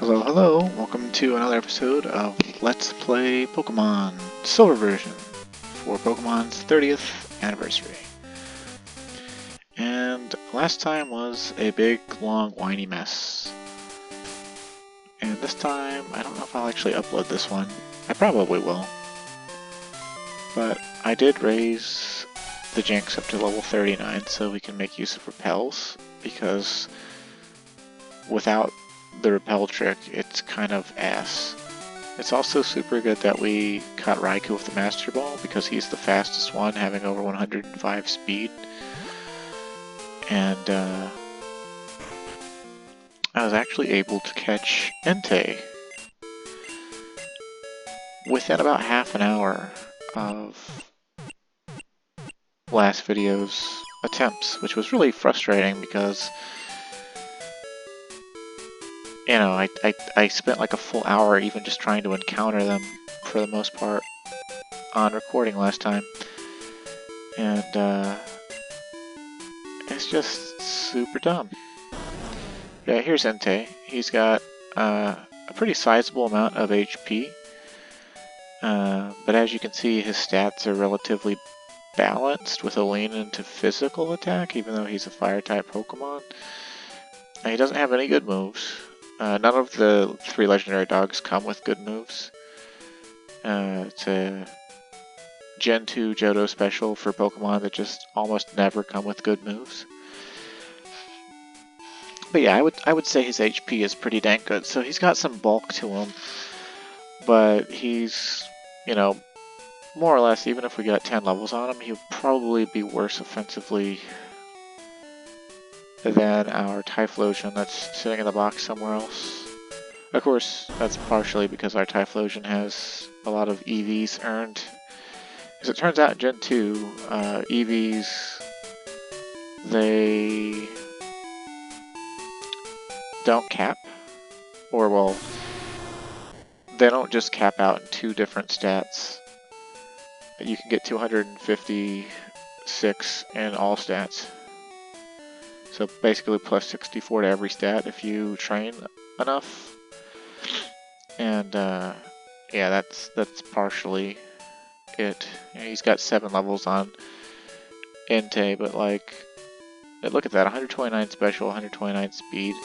Hello, hello. Welcome to another episode of Let's Play Pokemon Silver version for Pokemon's 30th anniversary. And last time was a big, long, whiny mess. And this time, I don't know if I'll actually upload this one. I probably will. But I did raise the Jynx up to level 39 so we can make use of repels, because without the repel trick, it's kind of ass. It's also super good that we caught Raikou with the Master Ball because he's the fastest one, having over 105 speed. And I was actually able to catch Entei within about half an hour of last video's attempts, which was really frustrating because I spent like a full hour even just trying to encounter them for the most part on recording last time. And it's just super dumb. Yeah, here's Entei. He's got a pretty sizable amount of HP. But as you can see, his stats are relatively balanced with a lean into physical attack, even though he's a fire-type Pokemon. And he doesn't have any good moves. None of the 3 legendary dogs come with good moves. It's a Gen 2 Johto special for Pokemon that just almost never come with good moves. But yeah, I would say his HP is pretty dang good. So he's got some bulk to him, but he's, more or less, even if we got 10 levels on him, he would probably be worse offensively than our Typhlosion that's sitting in the box somewhere else. Of course, that's partially because our Typhlosion has a lot of EVs earned. As it turns out in Gen 2, EVs, they don't cap. Or, well, they don't just cap out in 2 different stats. You can get 256 in all stats. So basically plus 64 to every stat if you train enough. And yeah, that's partially it. He's got 7 levels on Entei, but like, look at that, 129 special, 129 speed.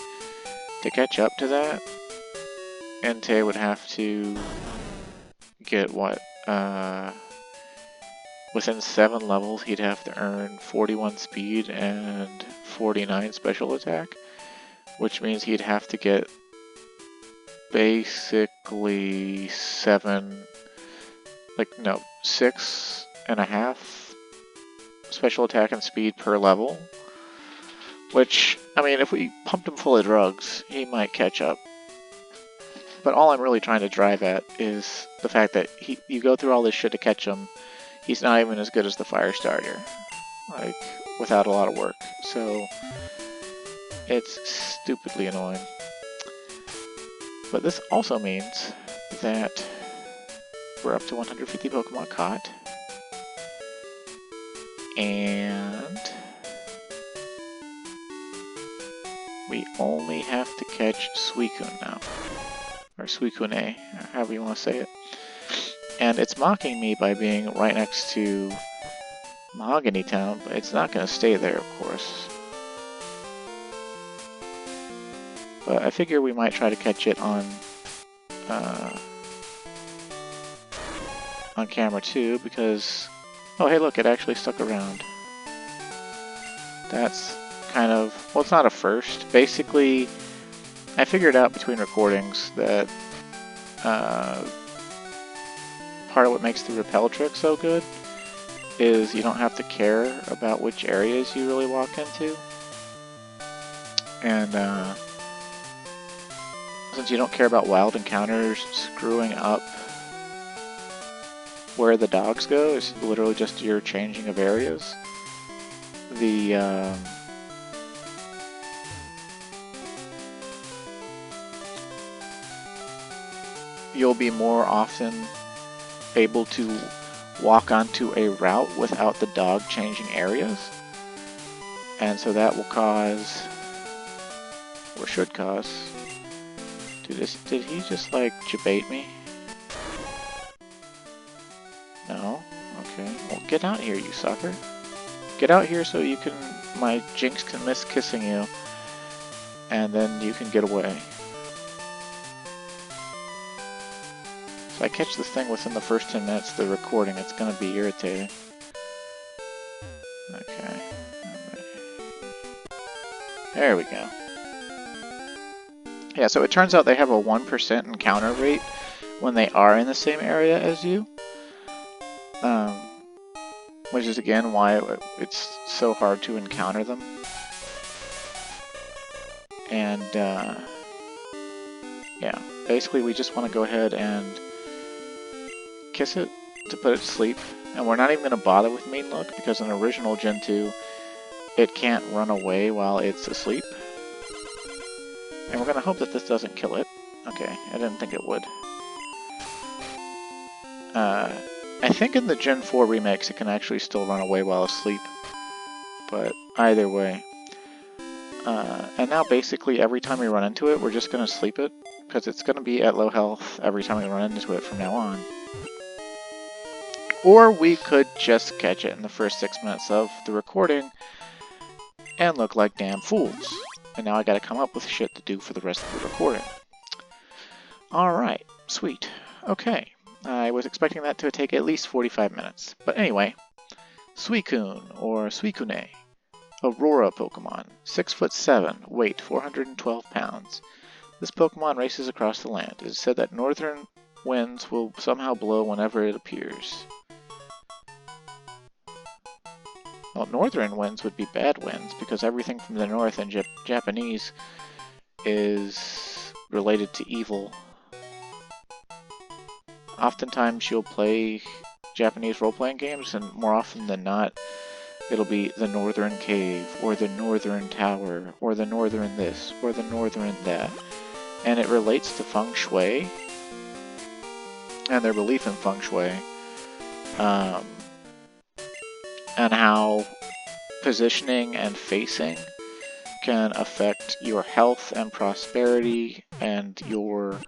To catch up to that, Entei would have to get what? Within 7 levels, he'd have to earn 41 speed and 49 special attack, which means he'd have to get basically 6.5 special attack and speed per level. Which, I mean, if we pumped him full of drugs, he might catch up. But all I'm really trying to drive at is the fact that you go through all this shit to catch him, he's not even as good as the fire starter. Like, without a lot of work. So, it's stupidly annoying. But this also means that we're up to 150 Pokemon caught. And we only have to catch Suicune now. Or Suicune, however you want to say it. And it's mocking me by being right next to Mahogany Town, but it's not going to stay there, of course. But I figure we might try to catch it on camera too, because, oh hey look, it actually stuck around. That's kind of, well, it's not a first. Basically, I figured out between recordings that part of what makes the repel trick so good is you don't have to care about which areas you really walk into. And since you don't care about wild encounters screwing up where the dogs go, it's literally just your changing of areas. You'll be more often able to walk onto a route without the dog changing areas. And so that will cause, or should cause, Did he just like debate me? No? Okay. Well, get out here, you sucker. Get out here so you can, my Jinx can miss kissing you, and then you can get away. If I catch this thing within the first 10 minutes of the recording, it's gonna be irritating. Okay. Alright. There we go. Yeah, so it turns out they have a 1% encounter rate when they are in the same area as you. Which is again why it's so hard to encounter them. And yeah, basically we just want to go ahead and kiss it to put it to sleep. And we're not even going to bother with Mean Look because in original Gen 2, it can't run away while it's asleep. And we're going to hope that this doesn't kill it. Okay, I didn't think it would. I think in the Gen 4 remakes it can actually still run away while asleep. But either way. And now basically every time we run into it, we're just going to sleep it. Because it's going to be at low health every time we run into it from now on. Or we could just catch it in the first 6 minutes of the recording and look like damn fools. And now I gotta come up with shit to do for the rest of the recording. Alright, sweet. Okay. I was expecting that to take at least 45 minutes. But anyway, Suicune, or Suicune, Aurora Pokemon, 6'7", weight 412 pounds. This Pokemon races across the land. It is said that northern winds will somehow blow whenever it appears. Well, northern winds would be bad winds, because everything from the north in Japanese is related to evil. Oftentimes you'll play Japanese role-playing games, and more often than not, it'll be the Northern Cave, or the Northern Tower, or the Northern this, or the Northern that. And it relates to Feng Shui, and their belief in Feng Shui. And how positioning and facing can affect your health and prosperity and your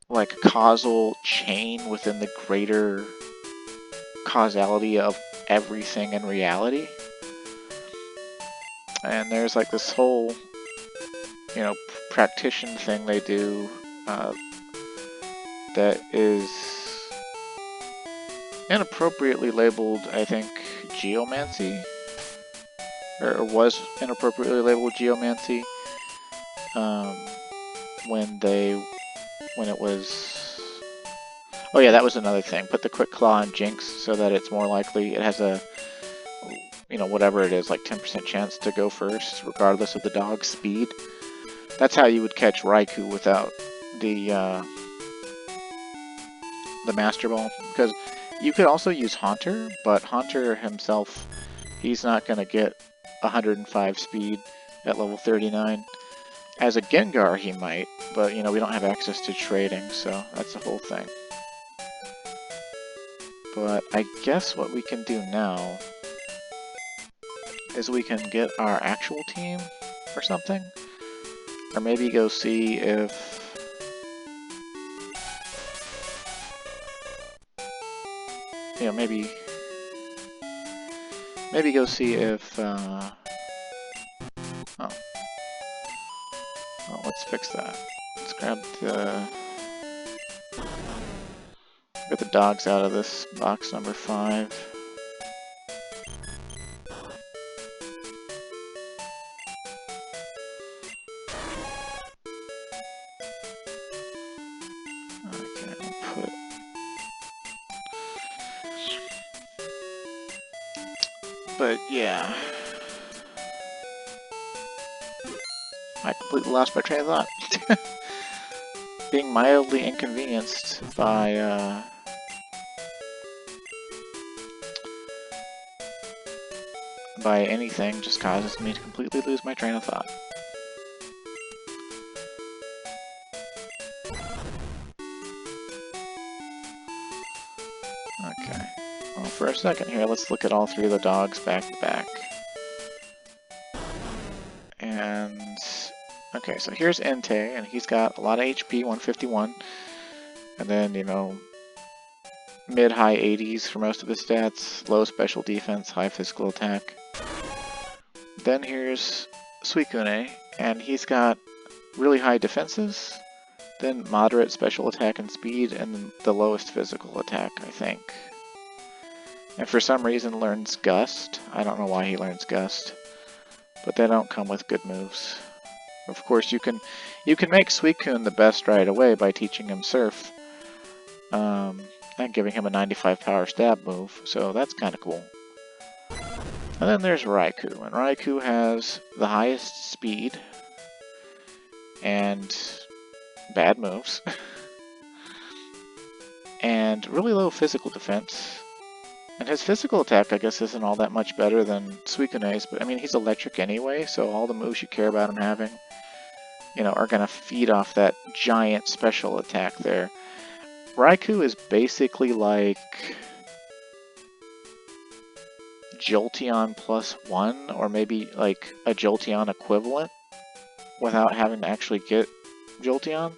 like causal chain within the greater causality of everything in reality. And there's like this whole, you know, practitioner thing they do that is inappropriately labeled, I think, geomancy, or was inappropriately labeled geomancy, when it was, oh yeah, that was another thing, put the Quick Claw on Jinx so that it's more likely, it has a, you know, whatever it is, like 10% chance to go first, regardless of the dog's speed. That's how you would catch Raikou without the Master Ball, because you could also use Haunter, but Haunter himself, he's not going to get 105 speed at level 39. As a Gengar he might, but you know, we don't have access to trading, so that's the whole thing. But I guess what we can do now is we can get our actual team or something, or maybe go see if you know, maybe go see if, oh, let's fix that. Let's grab get the dogs out of this box number 5. Okay, I'll put, but yeah, I completely lost my train of thought. Being mildly inconvenienced by anything just causes me to completely lose my train of thought. Okay. Well, for a second here, let's look at all 3 of the dogs back to back. And Okay, so here's Entei, and he's got a lot of HP, 151, and then, you know, mid-high 80s for most of his stats, low special defense, high physical attack. Then here's Suicune, and he's got really high defenses, then moderate special attack and speed, and the lowest physical attack, I think. And for some reason learns Gust. I don't know why he learns Gust, but they don't come with good moves. Of course, you can make Suicune the best right away by teaching him Surf, and giving him a 95 power stab move, so that's kind of cool. And then there's Raikou, and Raikou has the highest speed and bad moves, and really low physical defense. And his physical attack, I guess, isn't all that much better than Suicune's, but I mean, he's electric anyway, so all the moves you care about him having, you know, are going to feed off that giant special attack there. Raikou is basically like Jolteon +1, or maybe like a Jolteon equivalent, without having to actually get Jolteon.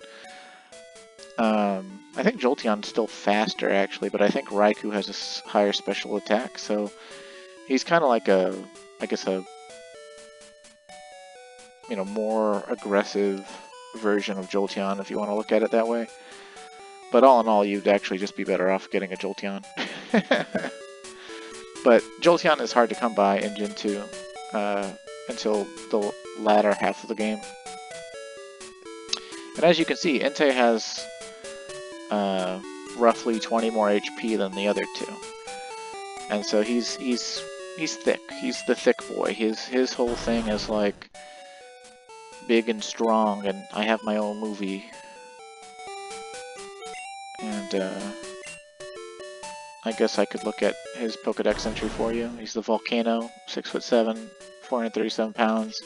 I think Jolteon's still faster, actually, but I think Raikou has a higher special attack, so he's kind of like a, I guess, a, you know, more aggressive version of Jolteon, if you want to look at it that way. But all in all, you'd actually just be better off getting a Jolteon. But Jolteon is hard to come by in Gen 2 until the latter half of the game. And as you can see, Entei has roughly 20 more HP than the other two. And so he's thick. He's the thick boy. His whole thing is like big and strong, and I have my own movie. And I guess I could look at his Pokedex entry for you. He's the Volcano, 6'7", 437 pounds.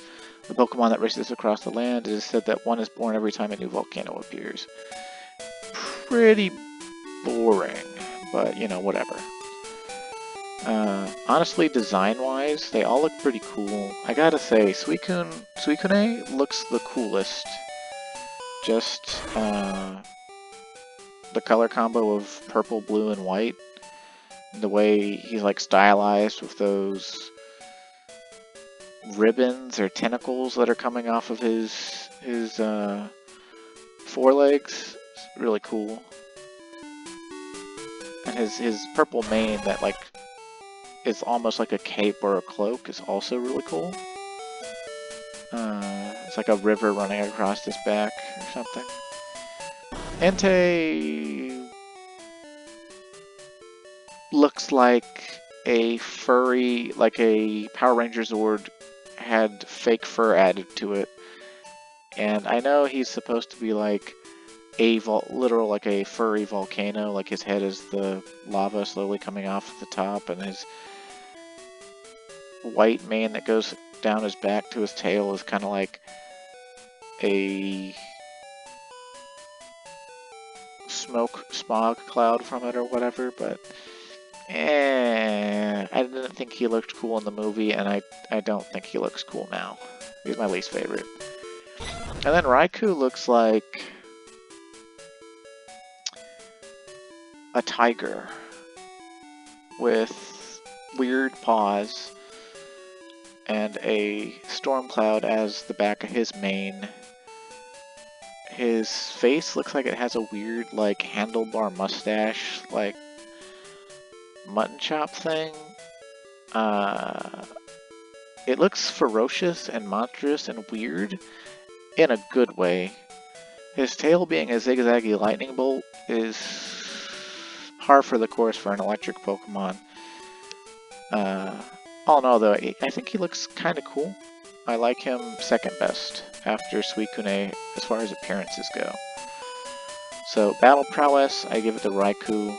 The Pokemon that races across the land. It is said that one is born every time a new volcano appears. Pretty boring, but you know, whatever. Honestly, design-wise, they all look pretty cool. I gotta say, Suicune looks the coolest. Just the color combo of purple, blue, and white. The way he's like stylized with those ribbons or tentacles that are coming off of his forelegs. It's really cool. And his purple mane that like is almost like a cape or a cloak is also really cool. It's like a river running across his back or something. Entei looks like a furry, like a Power Ranger Zord had fake fur added to it. And I know he's supposed to be like a literal, like a furry volcano, like his head is the lava slowly coming off the top, and his white mane that goes down his back to his tail is kind of like a smoke smog cloud from it or whatever, but I didn't think he looked cool in the movie, and I don't think he looks cool now. He's my least favorite. And then Raikou looks like a tiger with weird paws and a storm cloud as the back of his mane. His face looks like it has a weird, like, handlebar mustache, like, mutton chop thing. It looks ferocious and monstrous and weird in a good way. His tail being a zigzaggy lightning bolt is par for the course for an electric Pokemon. All in all, though, I think he looks kind of cool. I like him second best after Suicune as far as appearances go. So, battle prowess, I give it to Raikou.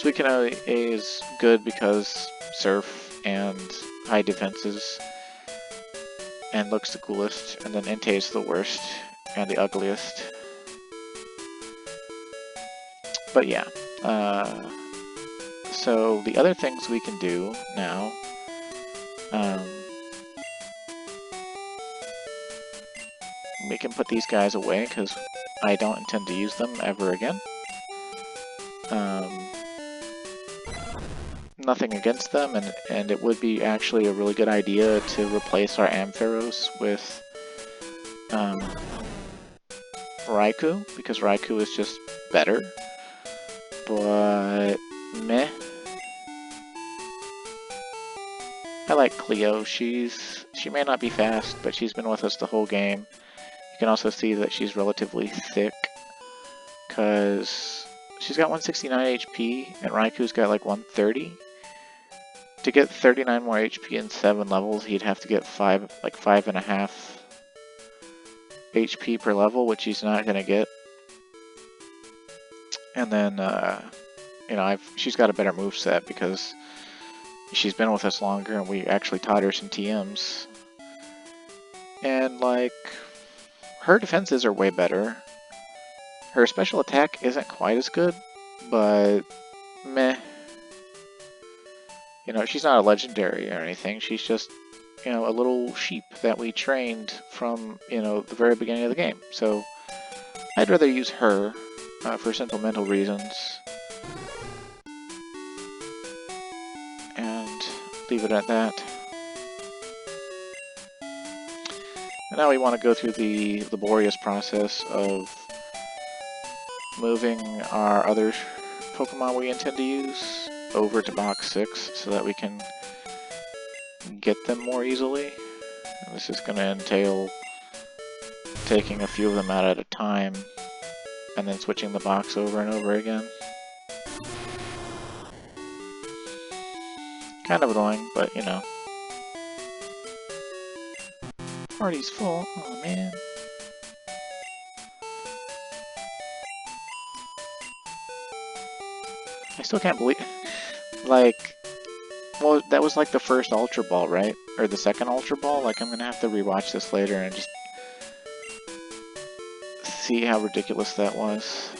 Suicune is good because Surf and high defenses, and looks the coolest, and then Entei is the worst and the ugliest. But yeah, so the other things we can do now, we can put these guys away because I don't intend to use them ever again. Nothing against them, and it would be actually a really good idea to replace our Ampharos with Raikou, because Raikou is just better. But meh. I like Cleo. She may not be fast, but she's been with us the whole game. You can also see that she's relatively thick, because she's got 169 HP, and Raikou's got like 130. To get 39 more HP in 7 levels, he'd have to get 5.5 HP per level, which he's not gonna get. And then, you know, she's got a better moveset because she's been with us longer, and we actually taught her some TMs. And like, her defenses are way better. Her special attack isn't quite as good, but meh. You know, she's not a legendary or anything. She's just, you know, a little sheep that we trained from, you know, the very beginning of the game. So I'd rather use her for sentimental reasons and leave it at that. And now we want to go through the laborious process of moving our other Pokemon we intend to use over to box 6 so that we can get them more easily. And this is going to entail taking a few of them out at a time and then switching the box over and over again. Kind of annoying, but you know. Party's full. Oh man. I still can't believe, like, well, that was like the first Ultra Ball, right? Or the second Ultra Ball? Like, I'm gonna have to rewatch this later and just see how ridiculous that was.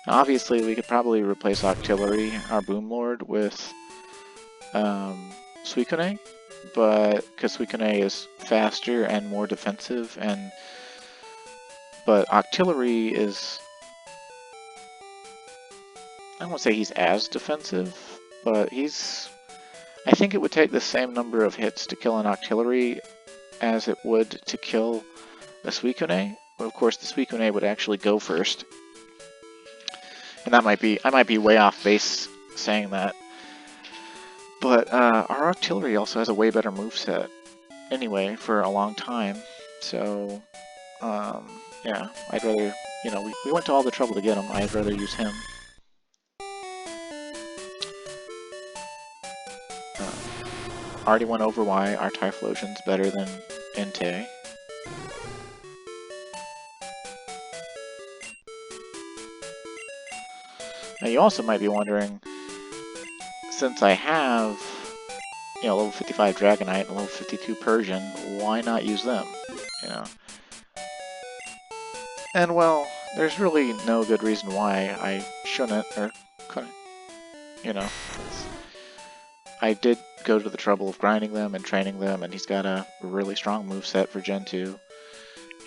Now, obviously, we could probably replace Octillery, our Boom Lord, with Suicune, but because Suicune is faster and more defensive, but Octillery is, I won't say he's as defensive, but I think it would take the same number of hits to kill an Octillery as it would to kill a Suicune. But of course, the Suicune would actually go first. And I might be way off base saying that. But our Octillery also has a way better moveset anyway for a long time. So, yeah, I'd rather, you know, we went to all the trouble to get him. I'd rather use him. Already went over why our Typhlosion's better than Entei. Now you also might be wondering, since I have, you know, level 55 Dragonite and level 52 Persian, why not use them, you know? And well, there's really no good reason why I shouldn't or couldn't, you know. I did go to the trouble of grinding them and training them, and he's got a really strong moveset for Gen 2.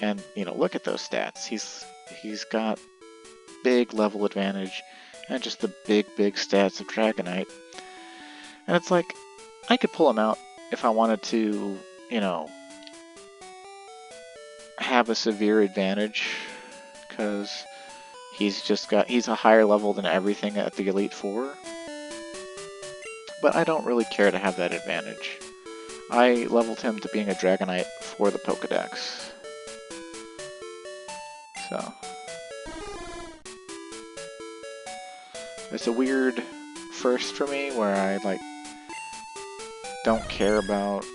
And, you know, look at those stats. He's got big level advantage and just the big stats of Dragonite. And it's like, I could pull him out if I wanted to, you know, have a severe advantage, because he's a higher level than everything at the Elite Four. But I don't really care to have that advantage. I leveled him to being a Dragonite for the Pokedex. So it's a weird first for me where I like don't care about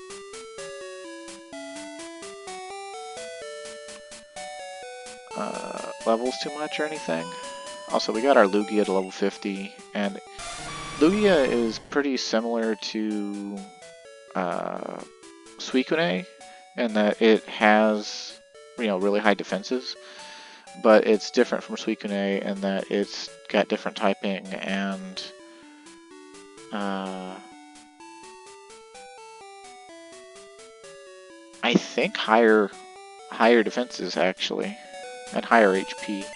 levels too much or anything. Also, we got our Lugia to level 50, and Lugia is pretty similar to Suicune in that it has, you know, really high defenses, but it's different from Suicune in that it's got different typing and I think higher defenses actually, and higher HP.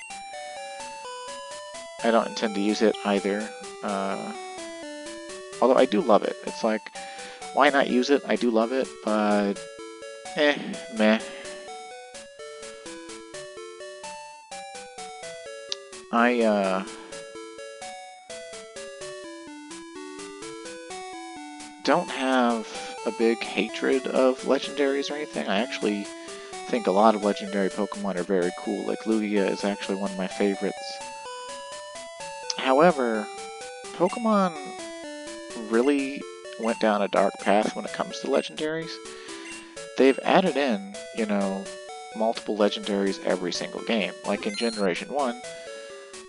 I don't intend to use it either. Although I do love it. It's like, why not use it? I do love it, but meh. I don't have a big hatred of legendaries or anything. I actually think a lot of legendary Pokemon are very cool. Like Lugia is actually one of my favorites. However, Pokemon really went down a dark path when it comes to legendaries. They've added in, you know, multiple legendaries every single game. Like in Generation 1,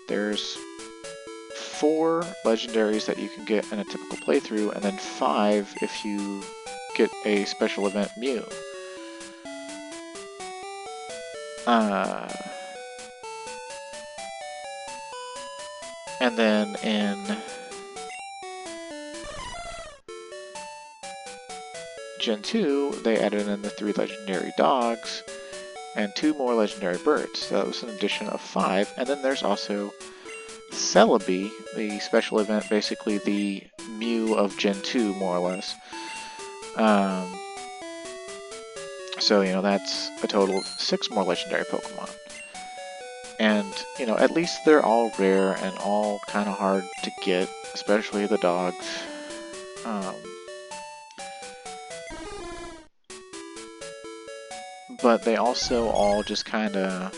there's 4 legendaries that you can get in a typical playthrough, and then 5 if you get a special event Mew. And then in Gen 2, they added in the 3 legendary dogs and 2 more legendary birds. So that was an addition of 5. And then there's also Celebi, the special event, basically the Mew of Gen 2, more or less. So, you know, that's a total of 6 more legendary Pokemon. And, you know, at least they're all rare and all kind of hard to get, especially the dogs. But they also all just kind of,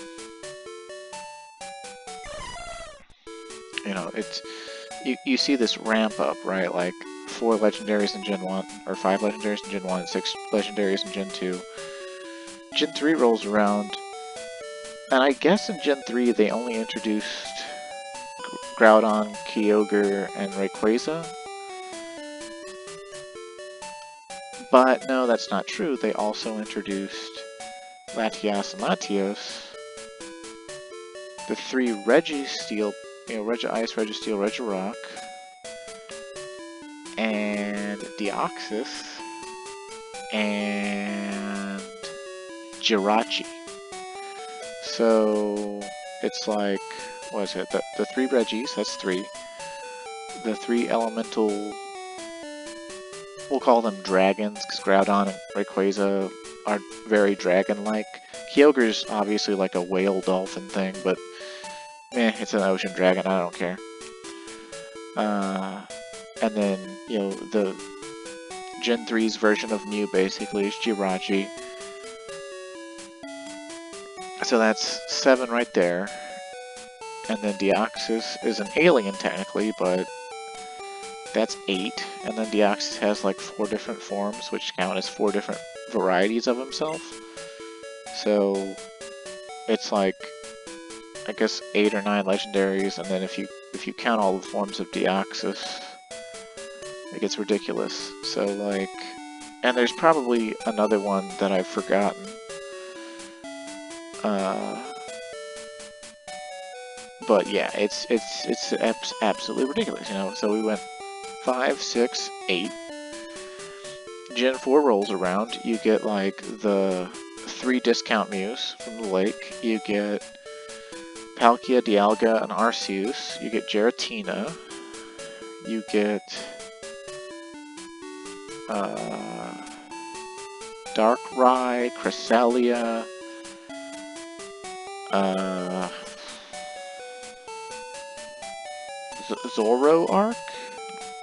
you know, it's, you see this ramp up, right? Like 4 legendaries in Gen 1, or 5 legendaries in Gen 1, 6 legendaries in Gen 2. Gen 3 rolls around, and I guess in Gen 3 they only introduced Groudon, Kyogre, and Rayquaza. But no, that's not true. They also introduced Latias and Latios, the 3 Registeel, you know, Regice, Registeel, Regirock, and Deoxys, and Jirachi. So it's like, what is it? The 3 Regis, that's 3. The 3 elemental, we'll call them dragons, because Groudon and Rayquaza are very dragon-like. Kyogre's obviously like a whale dolphin thing, but it's an ocean dragon, I don't care. And then, you know, the Gen 3's version of Mew basically is Jirachi. So that's 7 right there. And then Deoxys is an alien technically, but that's 8. And then Deoxys has like 4 different forms, which count as 4 different varieties of himself. So it's like, I guess 8 or 9 legendaries, and then if you count all the forms of Deoxys, it gets ridiculous. So like, and there's probably another one that I've forgotten. But yeah, it's absolutely ridiculous, you know. So we went 5, 6, 8. Gen 4 rolls around, you get like the 3 discount Mews from the lake. You get Palkia, Dialga, and Arceus. You get Giratina. You get Darkrai, Cresselia, Zoroark,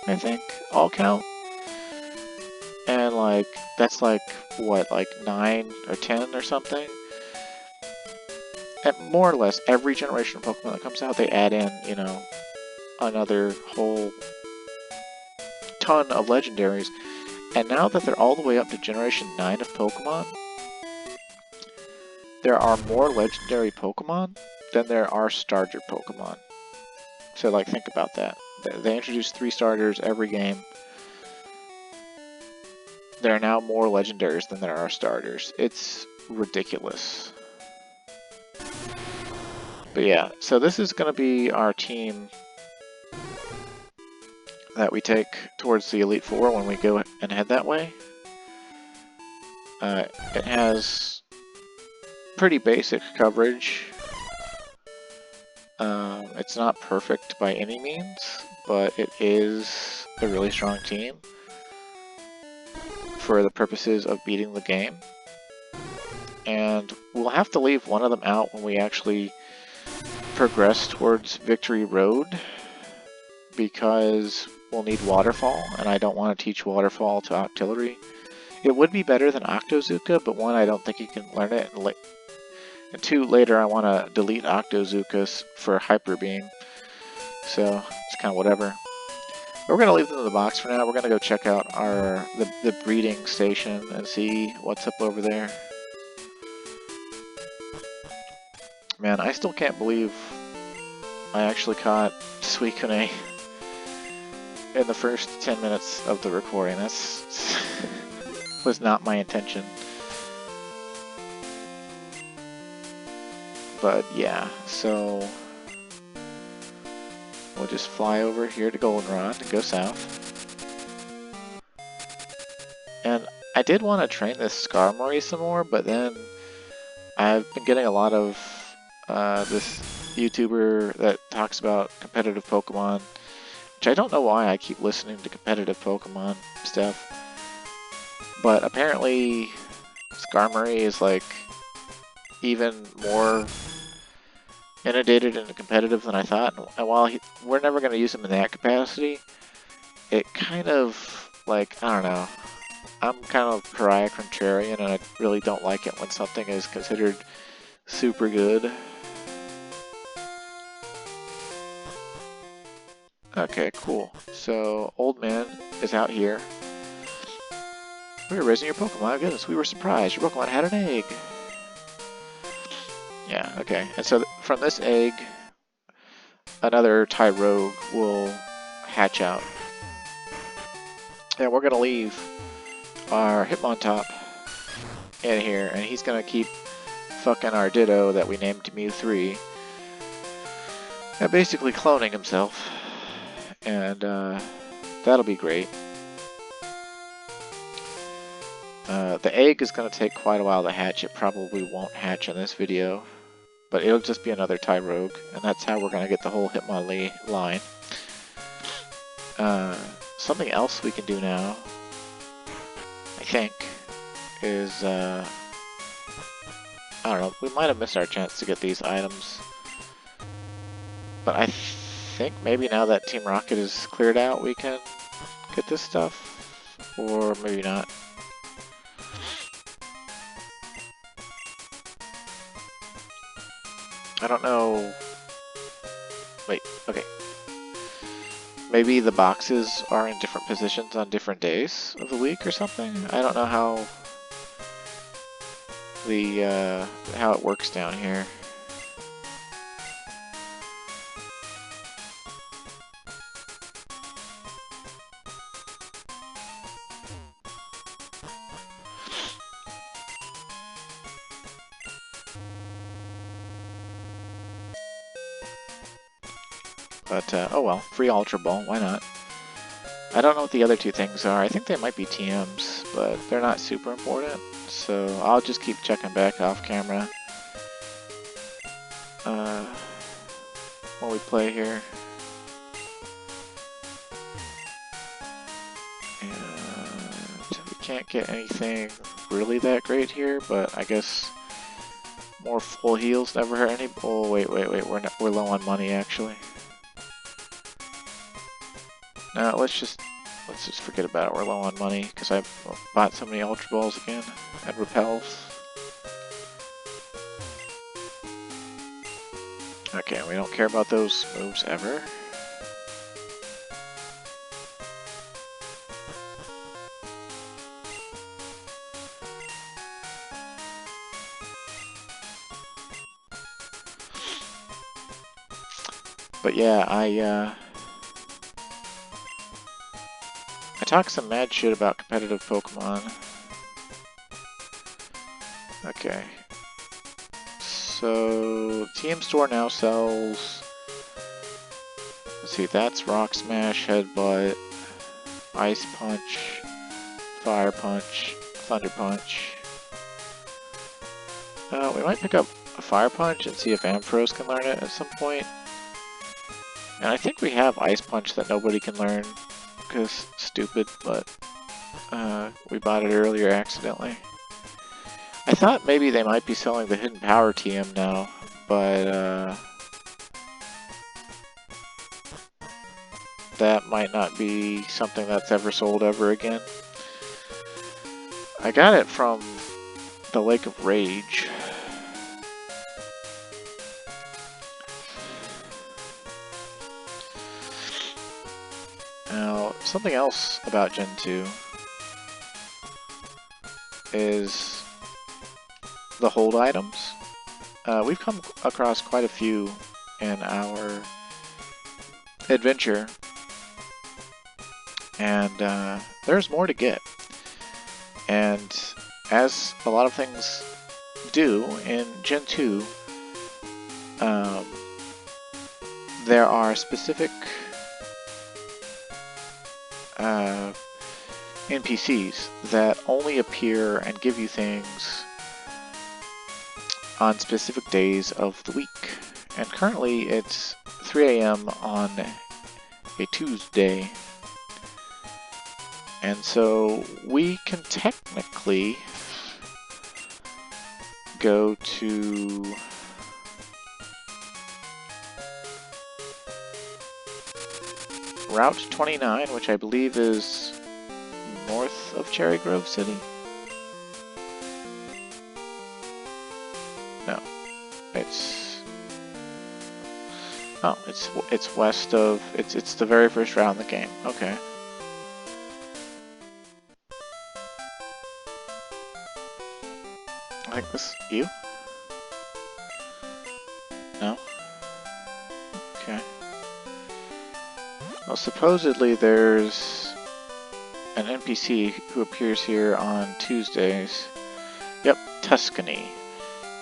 I think, all count. And like, that's like, what, like 9 or 10 or something? And more or less, every generation of Pokemon that comes out, they add in, you know, another whole ton of legendaries. And now that they're all the way up to Generation 9 of Pokemon, there are more legendary Pokemon than there are starter Pokemon. So, like, think about that. They introduced 3 starters every game. There are now more legendaries than there are starters. It's ridiculous. But yeah, so this is going to be our team that we take towards the Elite Four when we go and head that way. It has pretty basic coverage. It's not perfect by any means, but it is a really strong team for the purposes of beating the game. And we'll have to leave one of them out when we actually progress towards Victory Road, because we'll need Waterfall, and I don't want to teach Waterfall to Octillery. It would be better than Octozooka, but one, I don't think you can learn it, and two, later I want to delete Octozookas for Hyper Beam, so it's kind of whatever. But we're going to leave them in the box for now. We're going to go check out the breeding station and see what's up over there. Man, I still can't believe I actually caught Suicune in the first 10 minutes of the recording. That's was not my intention. But yeah, so we'll just fly over here to Goldenrod and go south. And I did want to train this Skarmory some more, but then I've been getting a lot of this YouTuber that talks about competitive Pokemon, which I don't know why I keep listening to competitive Pokemon stuff. But apparently Skarmory is like even more inundated and competitive than I thought. And while we're never going to use him in that capacity, it kind of, like, I don't know. I'm kind of pariah contrarian, and I really don't like it when something is considered super good. Okay, cool. So, Old Man is out here. We were raising your Pokemon. My goodness, we were surprised. Your Pokemon had an egg. Yeah, okay. And so from this egg, another Tyrogue will hatch out. And we're going to leave our Hitmontop in here, and he's going to keep fucking our Ditto that we named Mew 3. And basically cloning himself. And that'll be great. The egg is going to take quite a while to hatch. It probably won't hatch in this video, but it'll just be another Tyrogue, and that's how we're going to get the whole Hitmonlee line. Something else we can do now, I think, is, I don't know, we might have missed our chance to get these items, but I think maybe now that Team Rocket is cleared out, we can get this stuff, or maybe not. I don't know. Wait, okay. Maybe the boxes are in different positions on different days of the week or something? I don't know how how it works down here. But, oh well, free Ultra Ball, why not? I don't know what the other two things are. I think they might be TMs, but they're not super important. So I'll just keep checking back off camera while we play here. And we can't get anything really that great here, but I guess more full heals never hurt any. Oh wait, we're low on money actually. No, let's just forget about it. We're low on money because I bought so many Ultra Balls again and Repels. Okay, we don't care about those moves ever. But yeah, I talk some mad shit about competitive Pokemon. Okay. So, TM Store now sells... Let's see, that's Rock Smash, Headbutt, Ice Punch, Fire Punch, Thunder Punch, We might pick up a Fire Punch and see if Ampharos can learn it at some point. And I think we have Ice Punch that nobody can learn, because stupid, but we bought it earlier accidentally. I thought maybe they might be selling the Hidden Power TM now, but that might not be something that's ever sold ever again. I got it from the Lake of Rage. Now, something else about Gen 2 is the hold items. We've come across quite a few in our adventure, and there's more to get. And as a lot of things do in Gen 2, there are specific NPCs that only appear and give you things on specific days of the week. And currently it's 3 AM on a Tuesday. And so we can technically go to Route 29, which I believe is north of Cherry Grove City. No, it's it's west of it's the very first route in the game. Okay. I think this you? No? Okay. Well, supposedly there's an NPC who appears here on Tuesdays. Yep, Tuscany.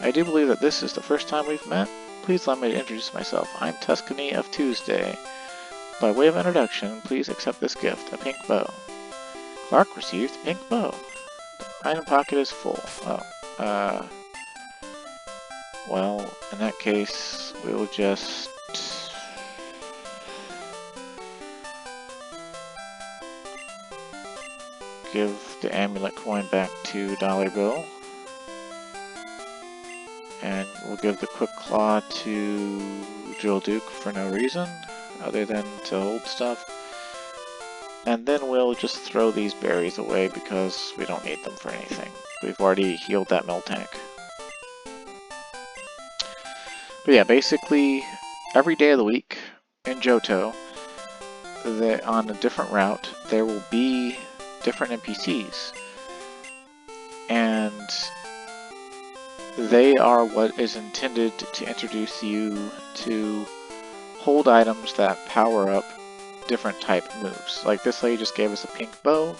I do believe that this is the first time we've met. Please allow me to introduce myself. I'm Tuscany of Tuesday. By way of introduction, please accept this gift, a pink bow. Clark received a pink bow. The item pocket is full. Oh, well, in that case, we'll just give the amulet coin back to Dollar Bill. And we'll give the Quick Claw to Jewel Duke for no reason, other than to hold stuff. And then we'll just throw these berries away because we don't need them for anything. We've already healed that Miltank. But yeah, basically, every day of the week in Johto, on a different route, there will be different NPCs. And they are what is intended to introduce you to hold items that power up different type moves. Like this lady just gave us a pink bow.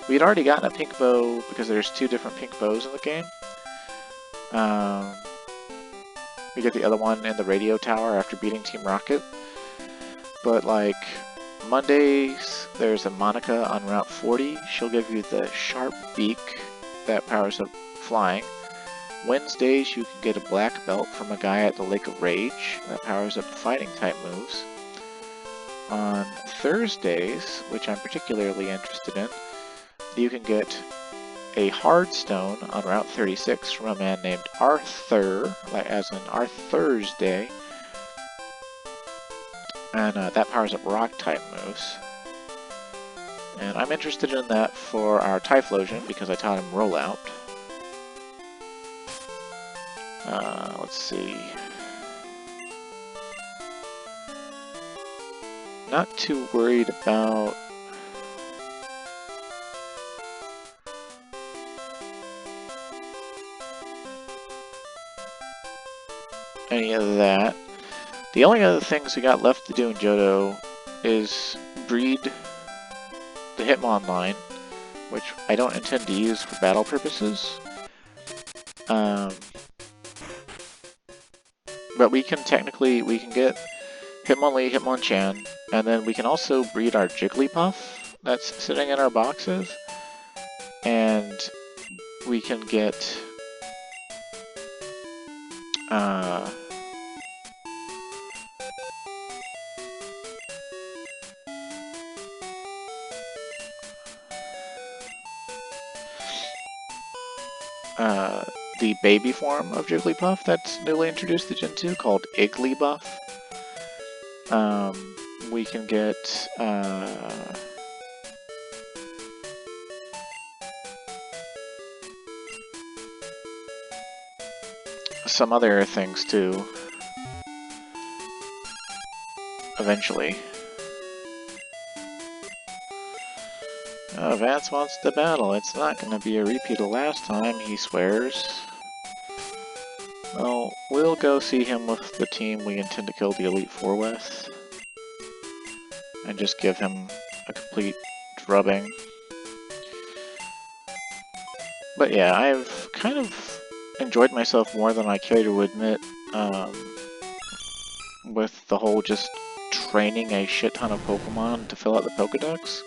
We had already gotten a pink bow because there's 2 different pink bows in the game. We get the other one in the radio tower after beating Team Rocket. But like Mondays, there's a Monica on Route 40. She'll give you the sharp beak that powers up flying. Wednesdays, you can get a black belt from a guy at the Lake of Rage that powers up fighting type moves. On Thursdays, which I'm particularly interested in, you can get a hard stone on Route 36 from a man named Arthur, like as in Arthur's Day, and that powers up rock type moves. And I'm interested in that for our Typhlosion because I taught him rollout. Let's see. Not too worried about any of that. The only other things we got left to do in Johto is breed the Hitmonlee, which I don't intend to use for battle purposes. But we can get Hitmonlee, Hitmonchan, and then we can also breed our Jigglypuff that's sitting in our boxes. And we can get the baby form of Jigglypuff that's newly introduced to Gen 2 called Igglybuff. We can get some other things too, eventually. Vance wants to battle. It's not going to be a repeat of last time, he swears. Well, we'll go see him with the team we intend to kill the Elite Four with. And just give him a complete drubbing. But yeah, I've kind of enjoyed myself more than I care to admit with the whole just training a shit ton of Pokemon to fill out the Pokedex.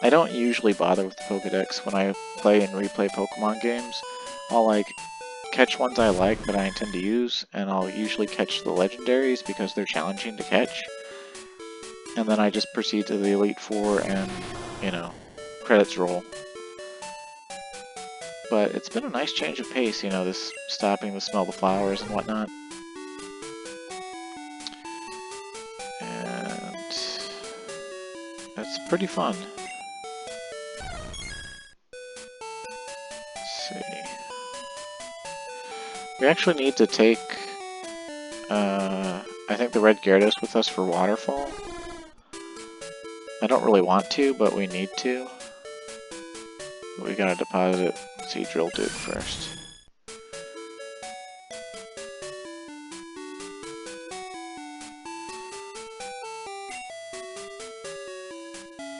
I don't usually bother with the Pokedex when I play and replay Pokemon games. I'll like catch ones I like that I intend to use, and I'll usually catch the legendaries because they're challenging to catch. And then I just proceed to the Elite Four and, you know, credits roll. But it's been a nice change of pace, you know, this stopping to smell the flowers and whatnot. And it's pretty fun. We actually need to take, I think the red Gyarados with us for Waterfall. I don't really want to, but we need to. We gotta deposit Seadrill Dude first.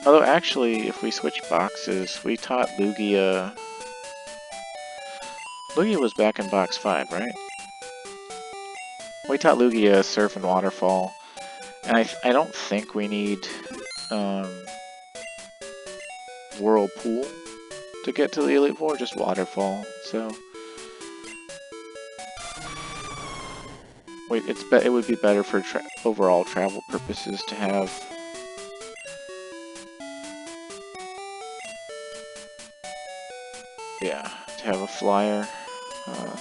Although actually, if we switch boxes, we taught Lugia... Lugia was back in box 5, right? We taught Lugia Surf and Waterfall, and I don't think we need Whirlpool to get to the Elite Four, just Waterfall. So wait, it would be better for overall travel purposes to have to have a flyer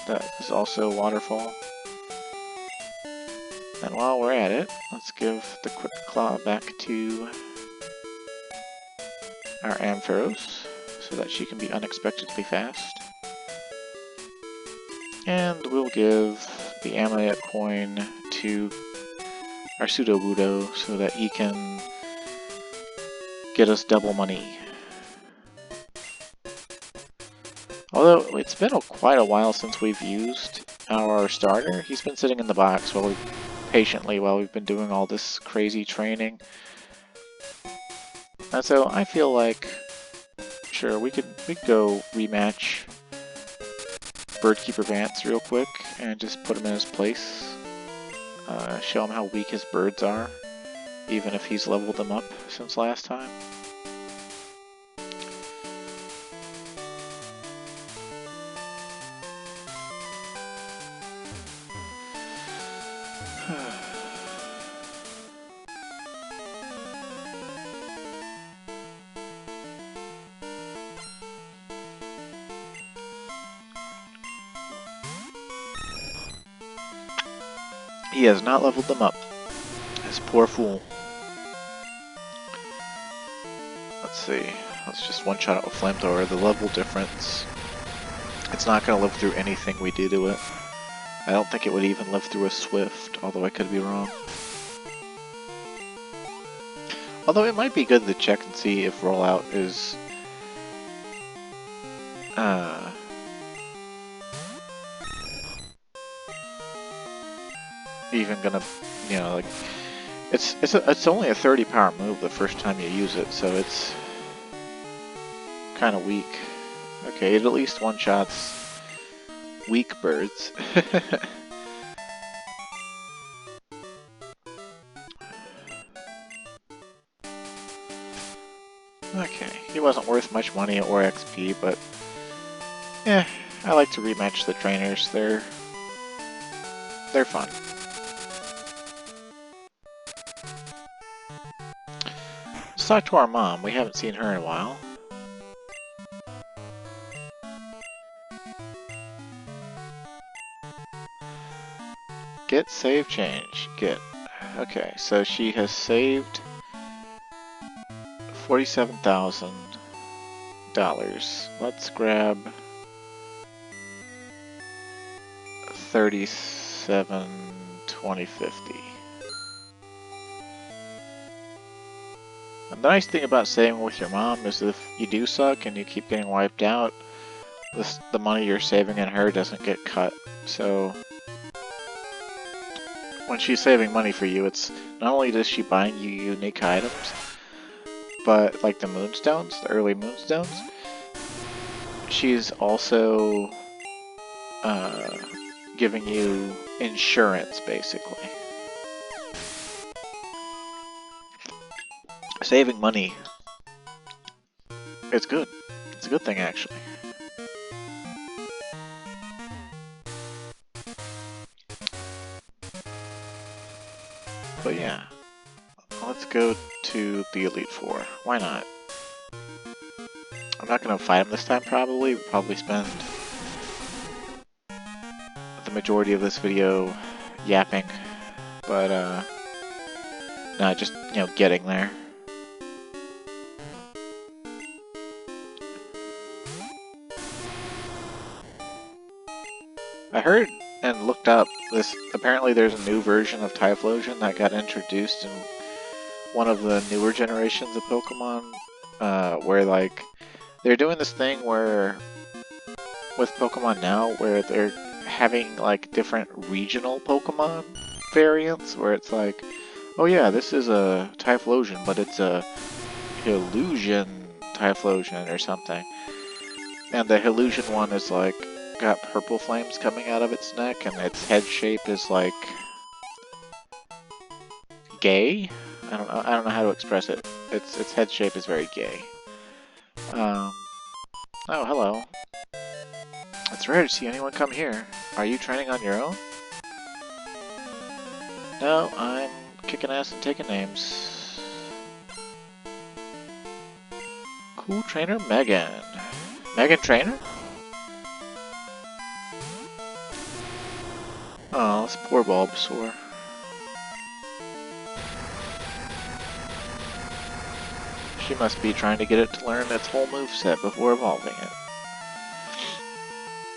that is also Waterfall. And while we're at it, let's give the Quick Claw back to our Ampharos so that she can be unexpectedly fast. And we'll give the Amulet coin to our Sudowoodo so that he can get us double money. Although it's been quite a while since we've used our starter. He's been sitting in the box patiently while we've been doing all this crazy training. And so I feel like, sure, we could go rematch Birdkeeper Vance real quick and just put him in his place. Show him how weak his birds are, even if he's leveled them up since last time. He has not leveled them up. This poor fool. Let's see. Let's just one-shot it with Flamethrower. The level difference. It's not going to live through anything we do to it. I don't think it would even live through a Swift, although I could be wrong. Although it might be good to check and see if Rollout is... even gonna, you know, like, it's only a 30 power move the first time you use it, so it's kind of weak. Okay, it at least one-shots weak birds. Okay, he wasn't worth much money or XP, but yeah, I like to rematch the trainers. They're They're fun. Let's talk to our mom. We haven't seen her in a while. Get save change. Get. Okay, so she has saved $47,000. Let's grab 37,2050. And the nice thing about saving with your mom is if you do suck and you keep getting wiped out, the money you're saving in her doesn't get cut. So when she's saving money for you, it's not only does she buying you unique items, but like the moonstones, the early moonstones, she's also giving you insurance, basically. Saving money. It's good. It's a good thing, actually. But yeah, let's go to the Elite Four. Why not? I'm not going to fight him this time, probably. We'll probably spend the majority of this video yapping. But, no, just, you know, getting there. I heard and looked up this. Apparently there's a new version of Typhlosion that got introduced in one of the newer generations of Pokemon, where like they're doing this thing where with Pokemon Now where they're having like different regional Pokemon variants, where it's like, oh yeah, this is a Typhlosion, but it's a Illusion Typhlosion or something, and the Illusion one is like got purple flames coming out of its neck, and its head shape is like gay. I don't know how to express it. Its head shape is very gay. Oh, hello. It's rare to see anyone come here. Are you training on your own? No, I'm kicking ass and taking names. Cool trainer Megan. Megan Trainer? Oh, this poor Bulbasaur. She must be trying to get it to learn its whole moveset before evolving it.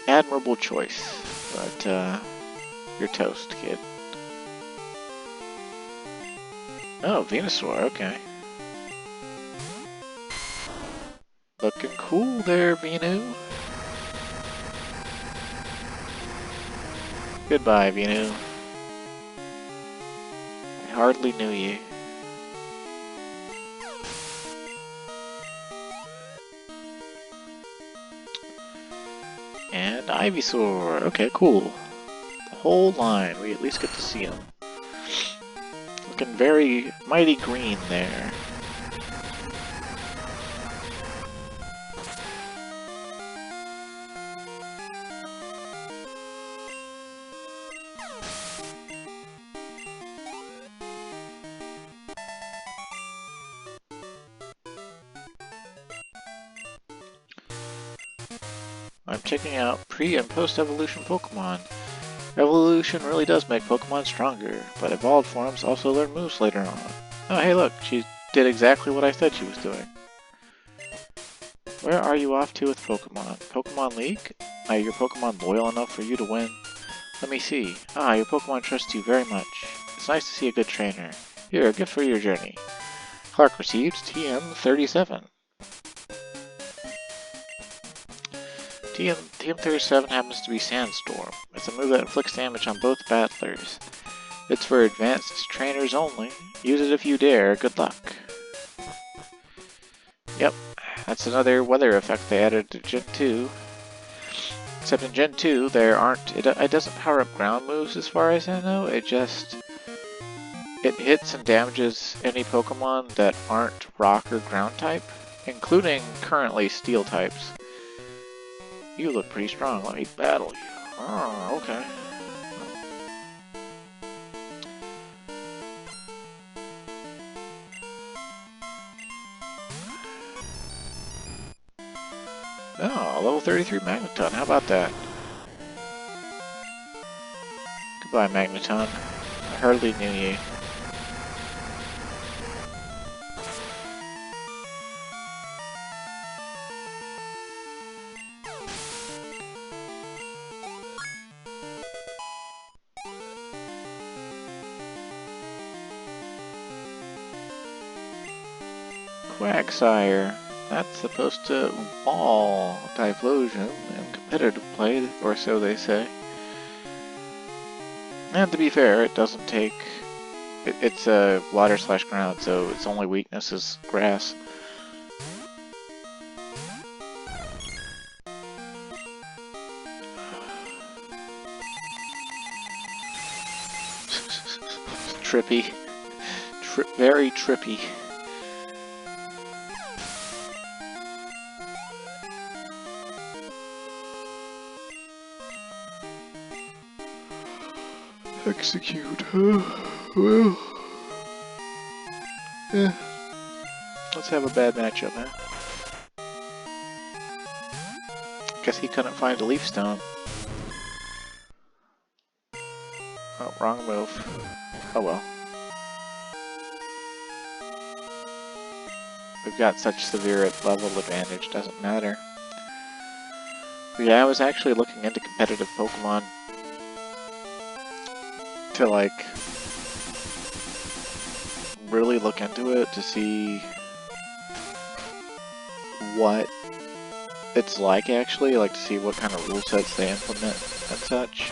Admirable choice, but you're toast, kid. Oh, Venusaur, okay. Looking cool there, Venu. Goodbye, Venu. I hardly knew you. And Ivysaur. Okay, cool. The whole line. We at least get to see him. Looking very mighty green there. I'm checking out pre- and post-evolution Pokemon. Evolution really does make Pokemon stronger, but evolved forms also learn moves later on. Oh, hey look, she did exactly what I said she was doing. Where are you off to with Pokemon? Pokemon League? Are your Pokemon loyal enough for you to win? Let me see. Ah, your Pokemon trusts you very much. It's nice to see a good trainer. Here, a gift for your journey. Clark received TM37. TM37 happens to be Sandstorm. It's a move that inflicts damage on both battlers. It's for advanced trainers only. Use it if you dare. Good luck. Yep, that's another weather effect they added to Gen 2. Except in Gen 2, there aren't... It doesn't power up ground moves as far as I know. It hits and damages any Pokemon that aren't rock or ground type, including currently steel types. You look pretty strong. Let me battle you. Oh, okay. Oh, level 33 Magneton. How about that? Goodbye, Magneton. I hardly knew you. Quagsire. That's supposed to wall Typhlosion in competitive play, or so they say. And to be fair, it doesn't take... It's a water/ground, so its only weakness is grass. Trippy. Very trippy. Execute. Well. Yeah. Let's have a bad matchup, huh? Guess he couldn't find a Leaf Stone. Oh, wrong move. Oh well. We've got such severe level advantage, doesn't matter. But yeah, I was actually looking into competitive Pokemon to like really look into it to see what it's like actually, like to see what kind of rule sets they implement and such.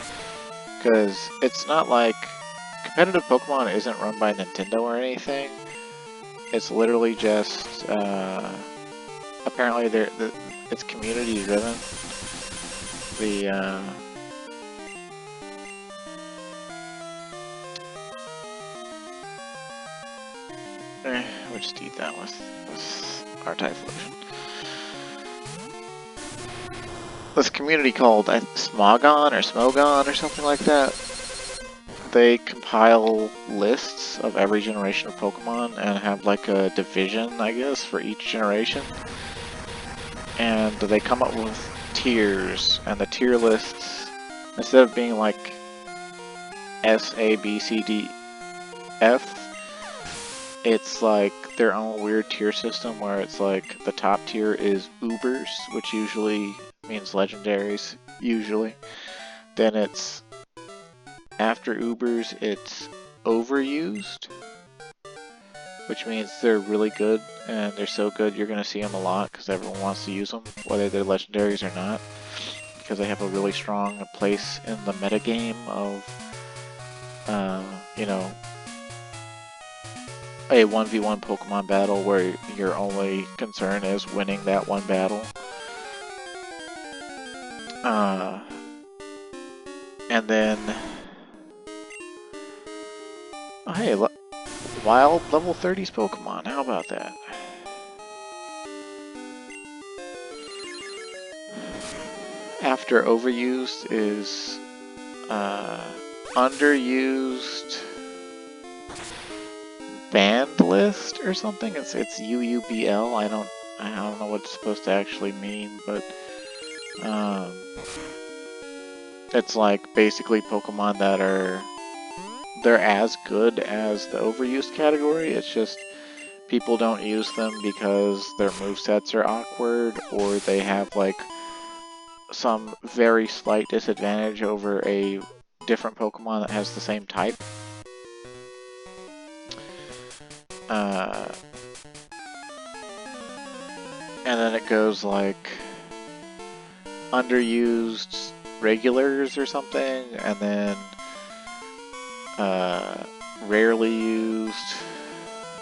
Because it's not like competitive Pokemon isn't run by Nintendo or anything. It's literally just apparently it's community driven. We'll just eat that with our Typhlosion. This community called Smogon or Smogon or something like that. They compile lists of every generation of Pokemon and have like a division, I guess, for each generation. And they come up with tiers, and the tier lists, instead of being like S, A, B, C, D, F, it's like their own weird tier system where it's like the top tier is Ubers, which usually means legendaries, usually. Then it's, after Ubers, it's overused, which means they're really good, and they're so good you're going to see them a lot because everyone wants to use them, whether they're legendaries or not, because they have a really strong place in the metagame of, you know, a 1v1 Pokemon battle where your only concern is winning that one battle. And then... Oh, hey, wild level 30s Pokemon, how about that? After overused is underused banned list or something. It's UUBL. I don't know what it's supposed to actually mean, but it's like basically Pokemon that they're as good as the overused category. It's just people don't use them because their movesets are awkward, or they have like some very slight disadvantage over a different Pokemon that has the same type. And then it goes like underused regulars or something, and then rarely used,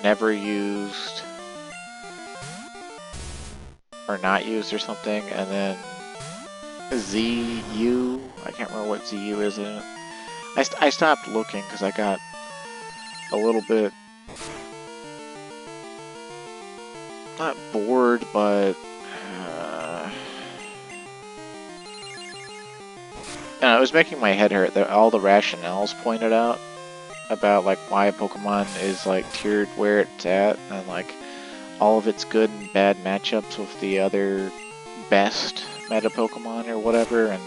never used, or not used or something, and then ZU, I can't remember what ZU is in it. I stopped looking because I got a little bit, not bored, but it was making my head hurt. All the rationales pointed out about like why a Pokemon is like tiered where it's at, and like all of its good and bad matchups with the other best meta Pokemon or whatever,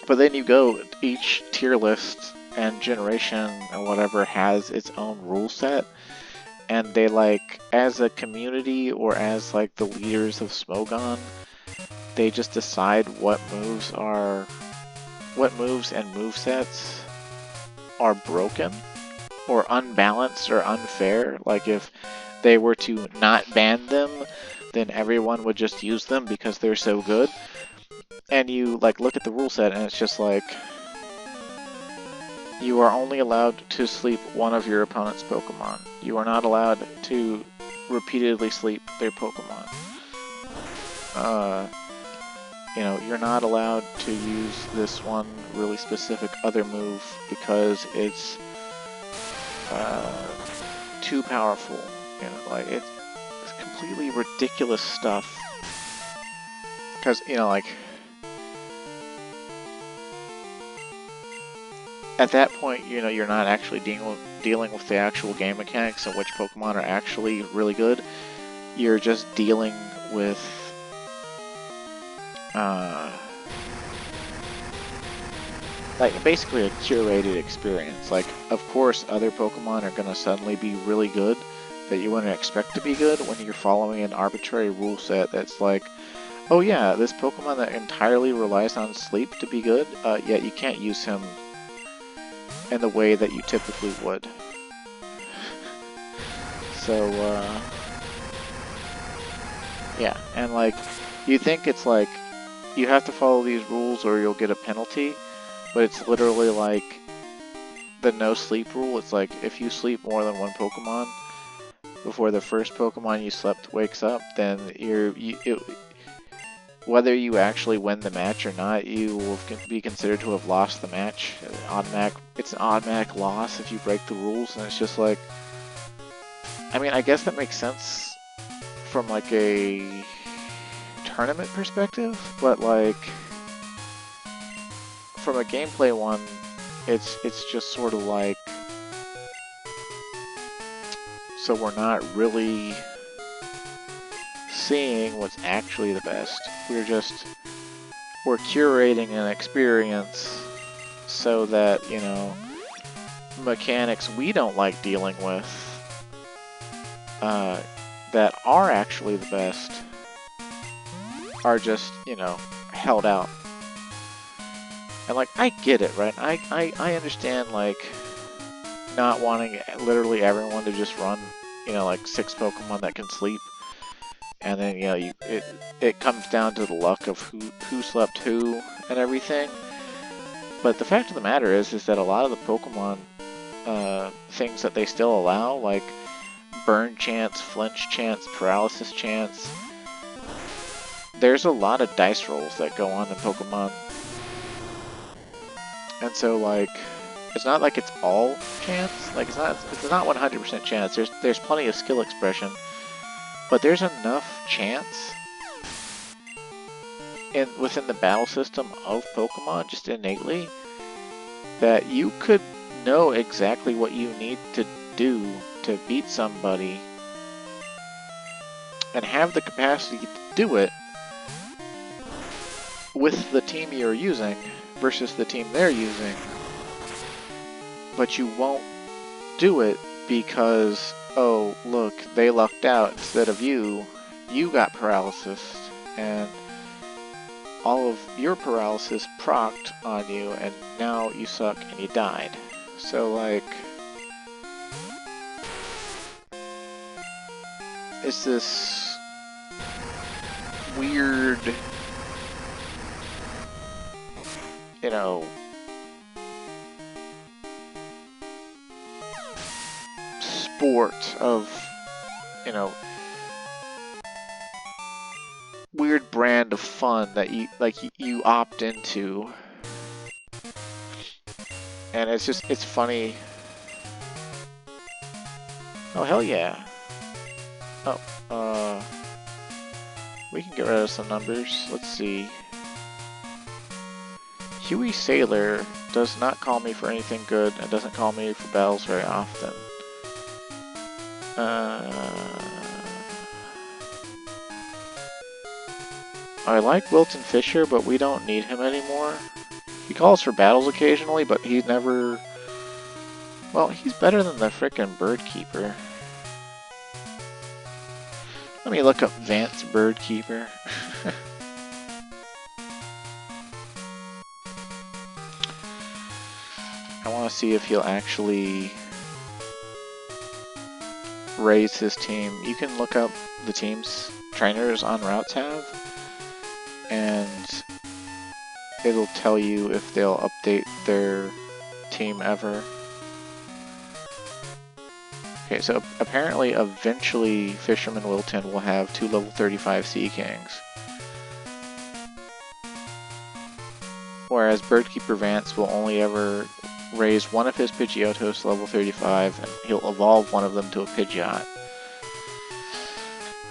but then you go, each tier list and generation or whatever has its own rule set, and they like, as a community or as like the leaders of Smogon, they just decide what moves and movesets are broken or unbalanced or unfair. Like if they were to not ban them, then everyone would just use them because they're so good. And you like look at the rule set and it's just like, you are only allowed to sleep one of your opponent's Pokemon. You are not allowed to repeatedly sleep their Pokemon. You know, you're not allowed to use this one really specific other move because it's too powerful. You know, like it's completely ridiculous stuff. Because, you know, like, at that point, you know, you're not actually dealing with the actual game mechanics and which Pokemon are actually really good. You're just dealing with like basically a curated experience. Like, of course, other Pokemon are gonna suddenly be really good that you wouldn't expect to be good when you're following an arbitrary rule set that's like, oh yeah, this Pokemon that entirely relies on sleep to be good, yet you can't use him in the way that you typically would. So, yeah, and like, you think it's like, you have to follow these rules or you'll get a penalty, but it's literally like the no sleep rule. It's like, if you sleep more than one Pokemon before the first Pokemon you slept wakes up, then whether you actually win the match or not, you will be considered to have lost the match. It's an automatic loss if you break the rules, and it's just like, I mean, I guess that makes sense from like a tournament perspective, but like from a gameplay one, it's just sort of like, so we're not really seeing what's actually the best. We're curating an experience so that, you know, mechanics we don't like dealing with that are actually the best are just, you know, held out. And like, I get it, right? I understand, like, not wanting literally everyone to just run, you know, like 6 Pokemon that can sleep. And then, you know, it comes down to the luck of who slept who and everything. But the fact of the matter is that a lot of the Pokemon things that they still allow, like burn chance, flinch chance, paralysis chance, there's a lot of dice rolls that go on in Pokemon. And so, like, it's not like it's all chance. Like, it's not 100% chance. There's plenty of skill expression, but there's enough chance within the battle system of Pokemon, just innately, that you could know exactly what you need to do to beat somebody and have the capacity to do it with the team you're using versus the team they're using, but you won't do it because, oh, look, they lucked out instead of you got paralysis, and all of your paralysis procced on you, and now you suck and you died. So, like, it's this weird, you know, sport of, you know, weird brand of fun that you opt into, and it's funny. Oh, hell yeah. Oh, we can get rid of some numbers. Let's see. Huey Sailor does not call me for anything good and doesn't call me for battles very often. I like Wilton Fisher, but we don't need him anymore. He calls for battles occasionally, but he's never... Well, he's better than the frickin' Bird Keeper. Let me look up Vance Bird Keeper. I want to see if he'll actually raise his team. You can look up the team's trainers on Route Tab, and it'll tell you if they'll update their team ever. Okay, so apparently eventually Fisherman Wilton will have 2 level 35 Sea Kings. Whereas Birdkeeper Vance will only ever raise one of his Pidgeotos to level 35, and he'll evolve one of them to a Pidgeot.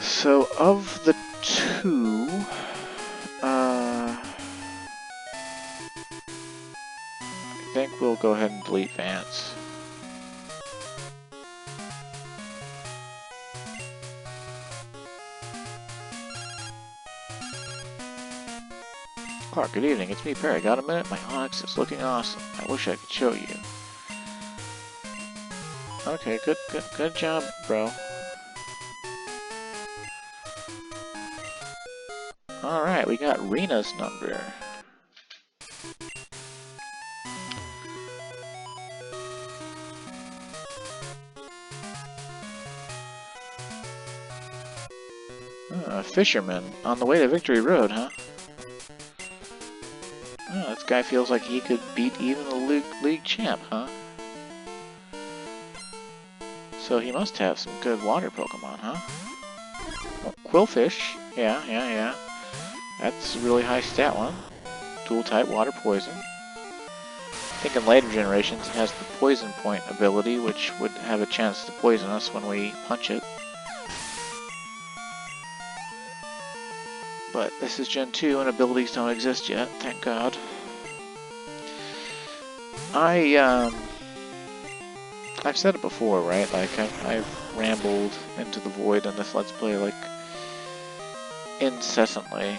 So of the two, I think we'll go ahead and delete Vance. Clark, good evening. It's me, Perry. Got a minute? My Onix is looking awesome. I wish I could show you. Okay, good job, bro. Alright, we got Rena's number. Fisherman. On the way to Victory Road, huh? Oh, this guy feels like he could beat even the league champ, huh? So he must have some good water Pokemon, huh? Oh, Quillfish. Yeah. That's a really high stat one. Dual type water poison. I think in later generations it has the poison point ability, which would have a chance to poison us when we punch it. But this is Gen 2 and abilities don't exist yet, thank God. I've said it before, right? Like, I've rambled into the void in this Let's Play, like, incessantly.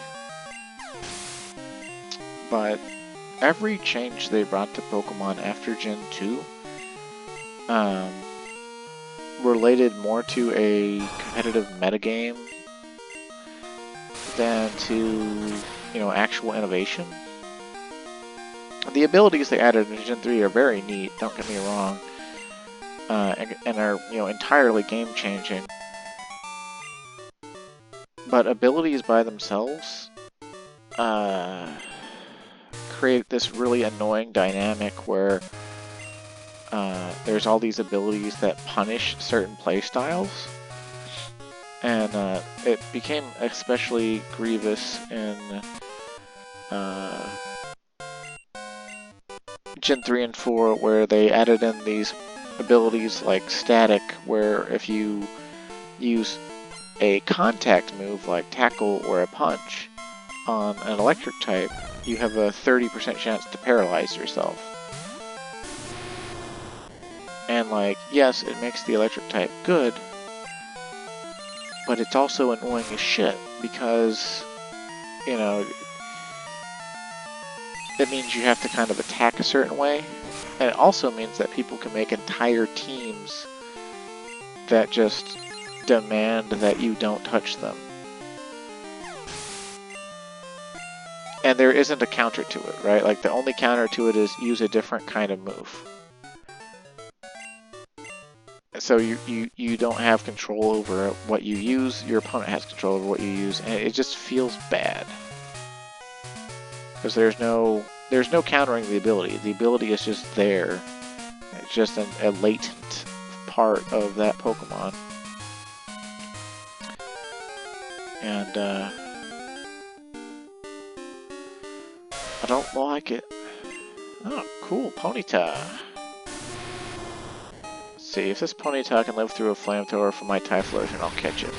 But every change they brought to Pokemon after Gen 2, related more to a competitive metagame than to, you know, actual innovation. The abilities they added in Gen 3 are very neat, don't get me wrong, and are, you know, entirely game-changing. But abilities by themselves create this really annoying dynamic where there's all these abilities that punish certain playstyles. And it became especially grievous in Gen 3 and 4, where they added in these abilities like Static, where if you use a contact move like Tackle or a Punch on an electric type, you have a 30% chance to paralyze yourself. And like, yes, it makes the electric type good, but it's also annoying as shit, because, you know, it means you have to kind of attack a certain way, and it also means that people can make entire teams that just demand that you don't touch them. And there isn't a counter to it, right? Like, the only counter to it is use a different kind of move. So you don't have control over what you use, your opponent has control over what you use, and it just feels bad. Because there's no countering the ability. The ability is just there. It's just a latent part of that Pokemon. And I don't like it. Oh, cool, Ponyta. Let's see, if this Ponyta can live through a flamethrower from my Typhlosion, I'll catch it.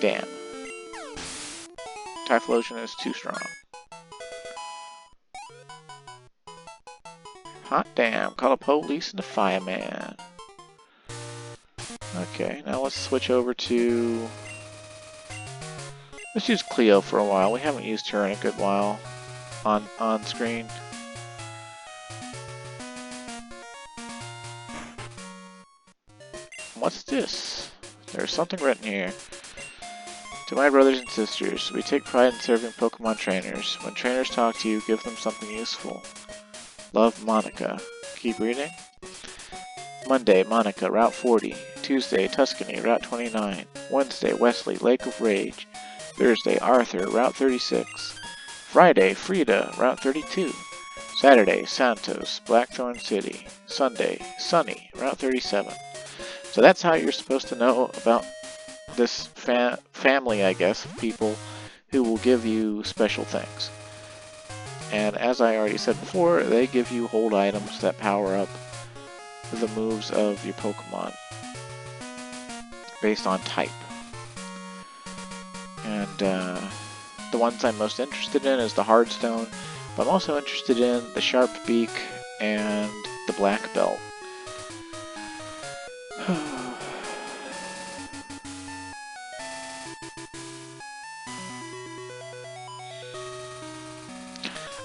Damn. Typhlosion is too strong. Hot damn, call the police and the fireman. Okay, now let's switch over to... Let's use Cleo for a while. We haven't used her in a good while on screen. What's this? There's something written here. To my brothers and sisters, we take pride in serving Pokemon trainers. When trainers talk to you, give them something useful. Love, Monica. Keep reading. Monday, Monica, Route 40. Tuesday, Tuscany, Route 29. Wednesday, Wesley, Lake of Rage. Thursday, Arthur, Route 36. Friday, Frida, Route 32. Saturday, Santos, Blackthorn City. Sunday, Sunny, Route 37. So that's how you're supposed to know about this family, I guess, of people who will give you special things. And as I already said before, they give you hold items that power up the moves of your Pokemon based on type. And the ones I'm most interested in is the Hardstone, but I'm also interested in the Sharp Beak and the Black Belt.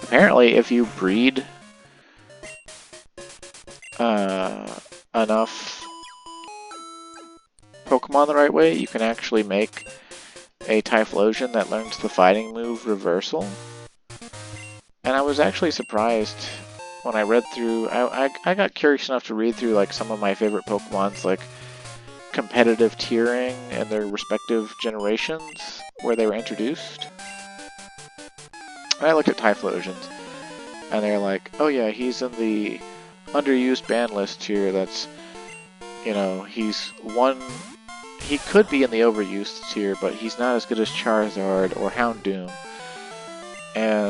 Apparently, if you breed enough Pokemon the right way, you can actually make a Typhlosion that learns the fighting move Reversal. And I was actually surprised when I read through, I got curious enough to read through like some of my favorite Pokemon's like competitive tiering and their respective generations where they were introduced. And I looked at Typhlosions, and they're like, oh yeah, he's in the underused ban list here. That's, you know, he could be in the overused tier, but he's not as good as Charizard or Houndoom. And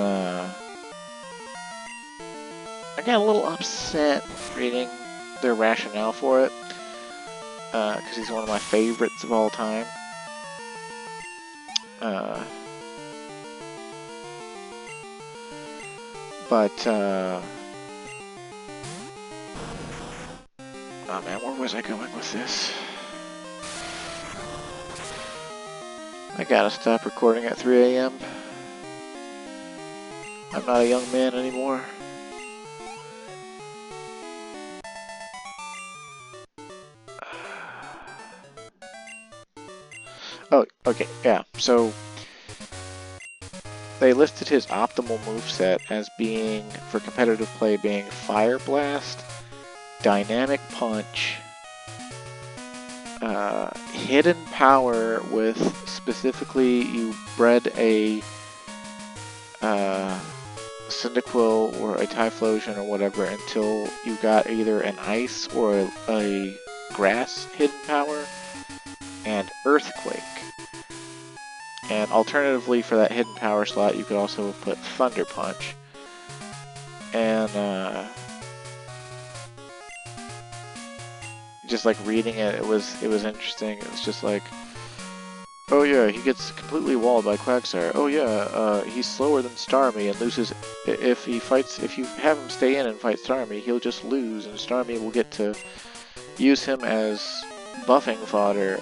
I got a little upset reading their rationale for it, because he's one of my favorites of all time. Oh man, where was I going with this? I gotta stop recording at 3 AM. I'm not a young man anymore. Oh, okay, yeah, so they listed his optimal moveset as being, for competitive play, being Fire Blast, Dynamic Punch, Hidden Power with, specifically, you bred a Cyndaquil or a Typhlosion or whatever until you got either an Ice or a Grass Hidden Power, and Earthquake. And alternatively for that Hidden Power slot, you could also put Thunder Punch. And just like reading it, it was interesting. It was just like, oh yeah, he gets completely walled by Quagsire. Oh yeah, he's slower than Starmie and loses. If you have him stay in and fight Starmie, he'll just lose, and Starmie will get to use him as buffing fodder.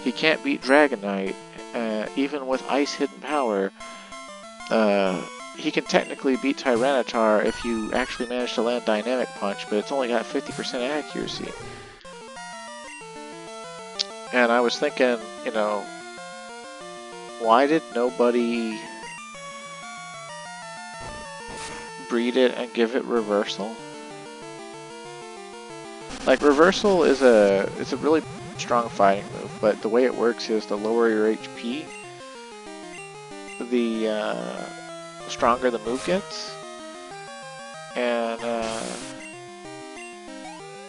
He can't beat Dragonite, even with Ice Hidden Power. He can technically beat Tyranitar if you actually manage to land Dynamic Punch, but it's only got 50% accuracy. And I was thinking, you know, why did nobody breed it and give it Reversal? Like, Reversal is it's a really strong fighting move, but the way it works is the lower your HP, the stronger the move gets. And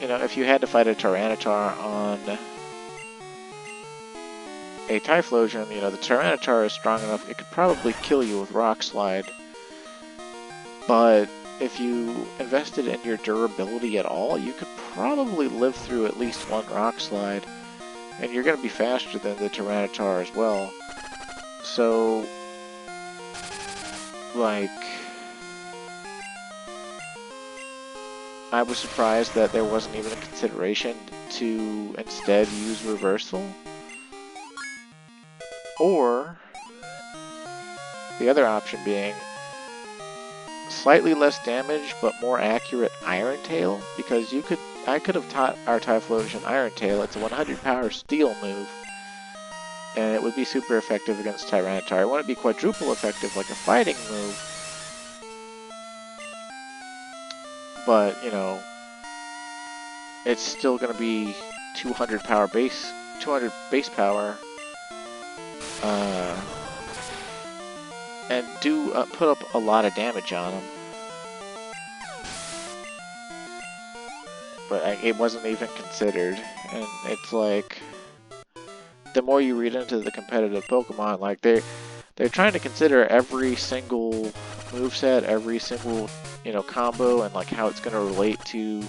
you know, if you had to fight a Tyranitar on a Typhlosion, you know, the Tyranitar is strong enough, it could probably kill you with Rock Slide. But if you invested in your durability at all, you could probably live through at least one Rock Slide. And you're going to be faster than the Tyranitar as well. So, like, I was surprised that there wasn't even a consideration to instead use reversal. Or the other option being slightly less damage but more accurate Iron Tail, because I could have taught our Typhlosion Iron Tail. It's a 100 power steel move, and it would be super effective against Tyranitar. It wouldn't be quadruple effective like a fighting move, but you know, it's still going to be 200 base power, and do put up a lot of damage on him. But it wasn't even considered, and it's like, the more you read into the competitive Pokemon, like they're trying to consider every single moveset, every single, you know, combo, and like how it's going to relate to,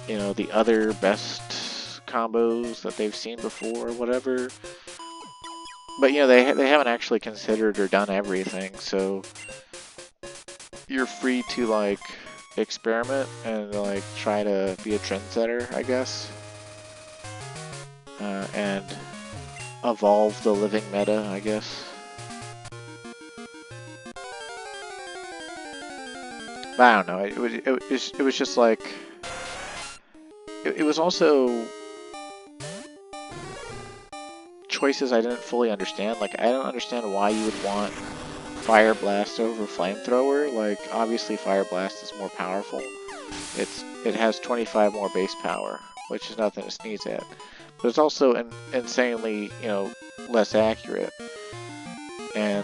you know, the other best combos that they've seen before or whatever. But you know, they haven't actually considered or done everything, so you're free to like experiment and like try to be a trendsetter, I guess, and evolve the living meta, I guess. But I don't know. It was just like it was also choices I didn't fully understand. Like, I don't understand why you would want Fire Blast over Flamethrower. Like, obviously Fire Blast is more powerful. It has 25 more base power, which is nothing to sneeze at. But it's also insanely, you know, less accurate. And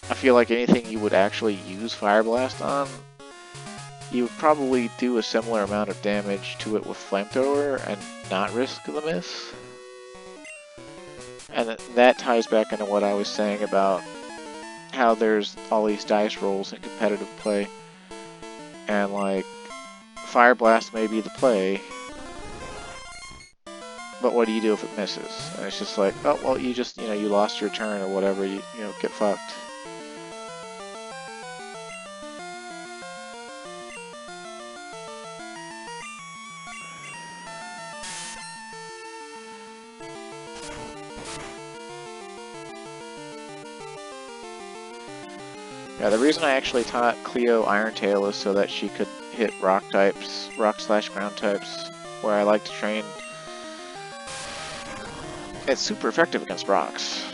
I feel like anything you would actually use Fire Blast on, you would probably do a similar amount of damage to it with Flamethrower and not risk the miss. And that ties back into what I was saying about how there's all these dice rolls in competitive play. And like, Fire Blast may be the play, but what do you do if it misses? And it's just like, oh, well, you just, you know, you lost your turn or whatever, you know, get fucked. Yeah, the reason I actually taught Cleo Iron Tail is so that she could hit rock types, rock/ground types, where I like to train. It's super effective against rocks.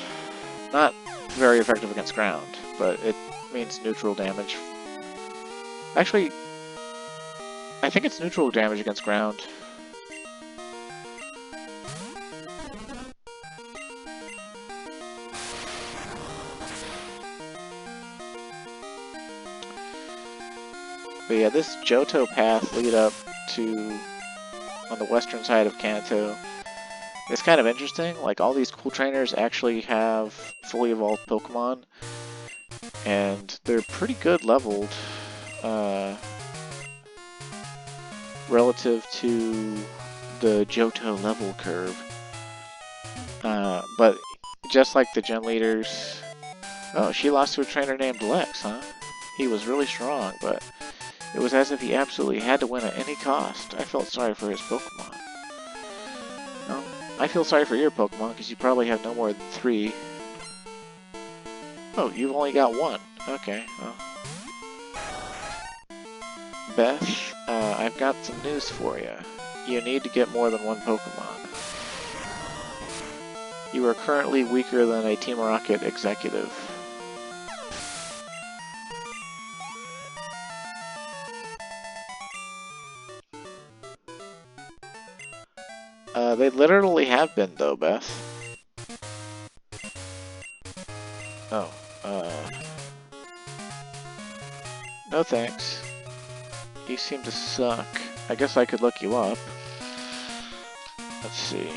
Not very effective against ground, but it means neutral damage. Actually, I think it's neutral damage against ground. But yeah, this Johto path lead up to, on the western side of Kanto, it's kind of interesting. Like, all these cool trainers actually have fully evolved Pokemon, and they're pretty good leveled relative to the Johto level curve. But just like the gym leaders, oh, she lost to a trainer named Lex, huh? He was really strong, but it was as if he absolutely had to win at any cost. I felt sorry for his Pokemon. Well, I feel sorry for your Pokemon, because you probably have no more than 3. Oh, you've only got 1. Okay, well. Beth, I've got some news for you. You need to get more than 1 Pokemon. You are currently weaker than a Team Rocket executive. They literally have been, though, Beth. Oh, no thanks. You seem to suck. I guess I could look you up. Let's see.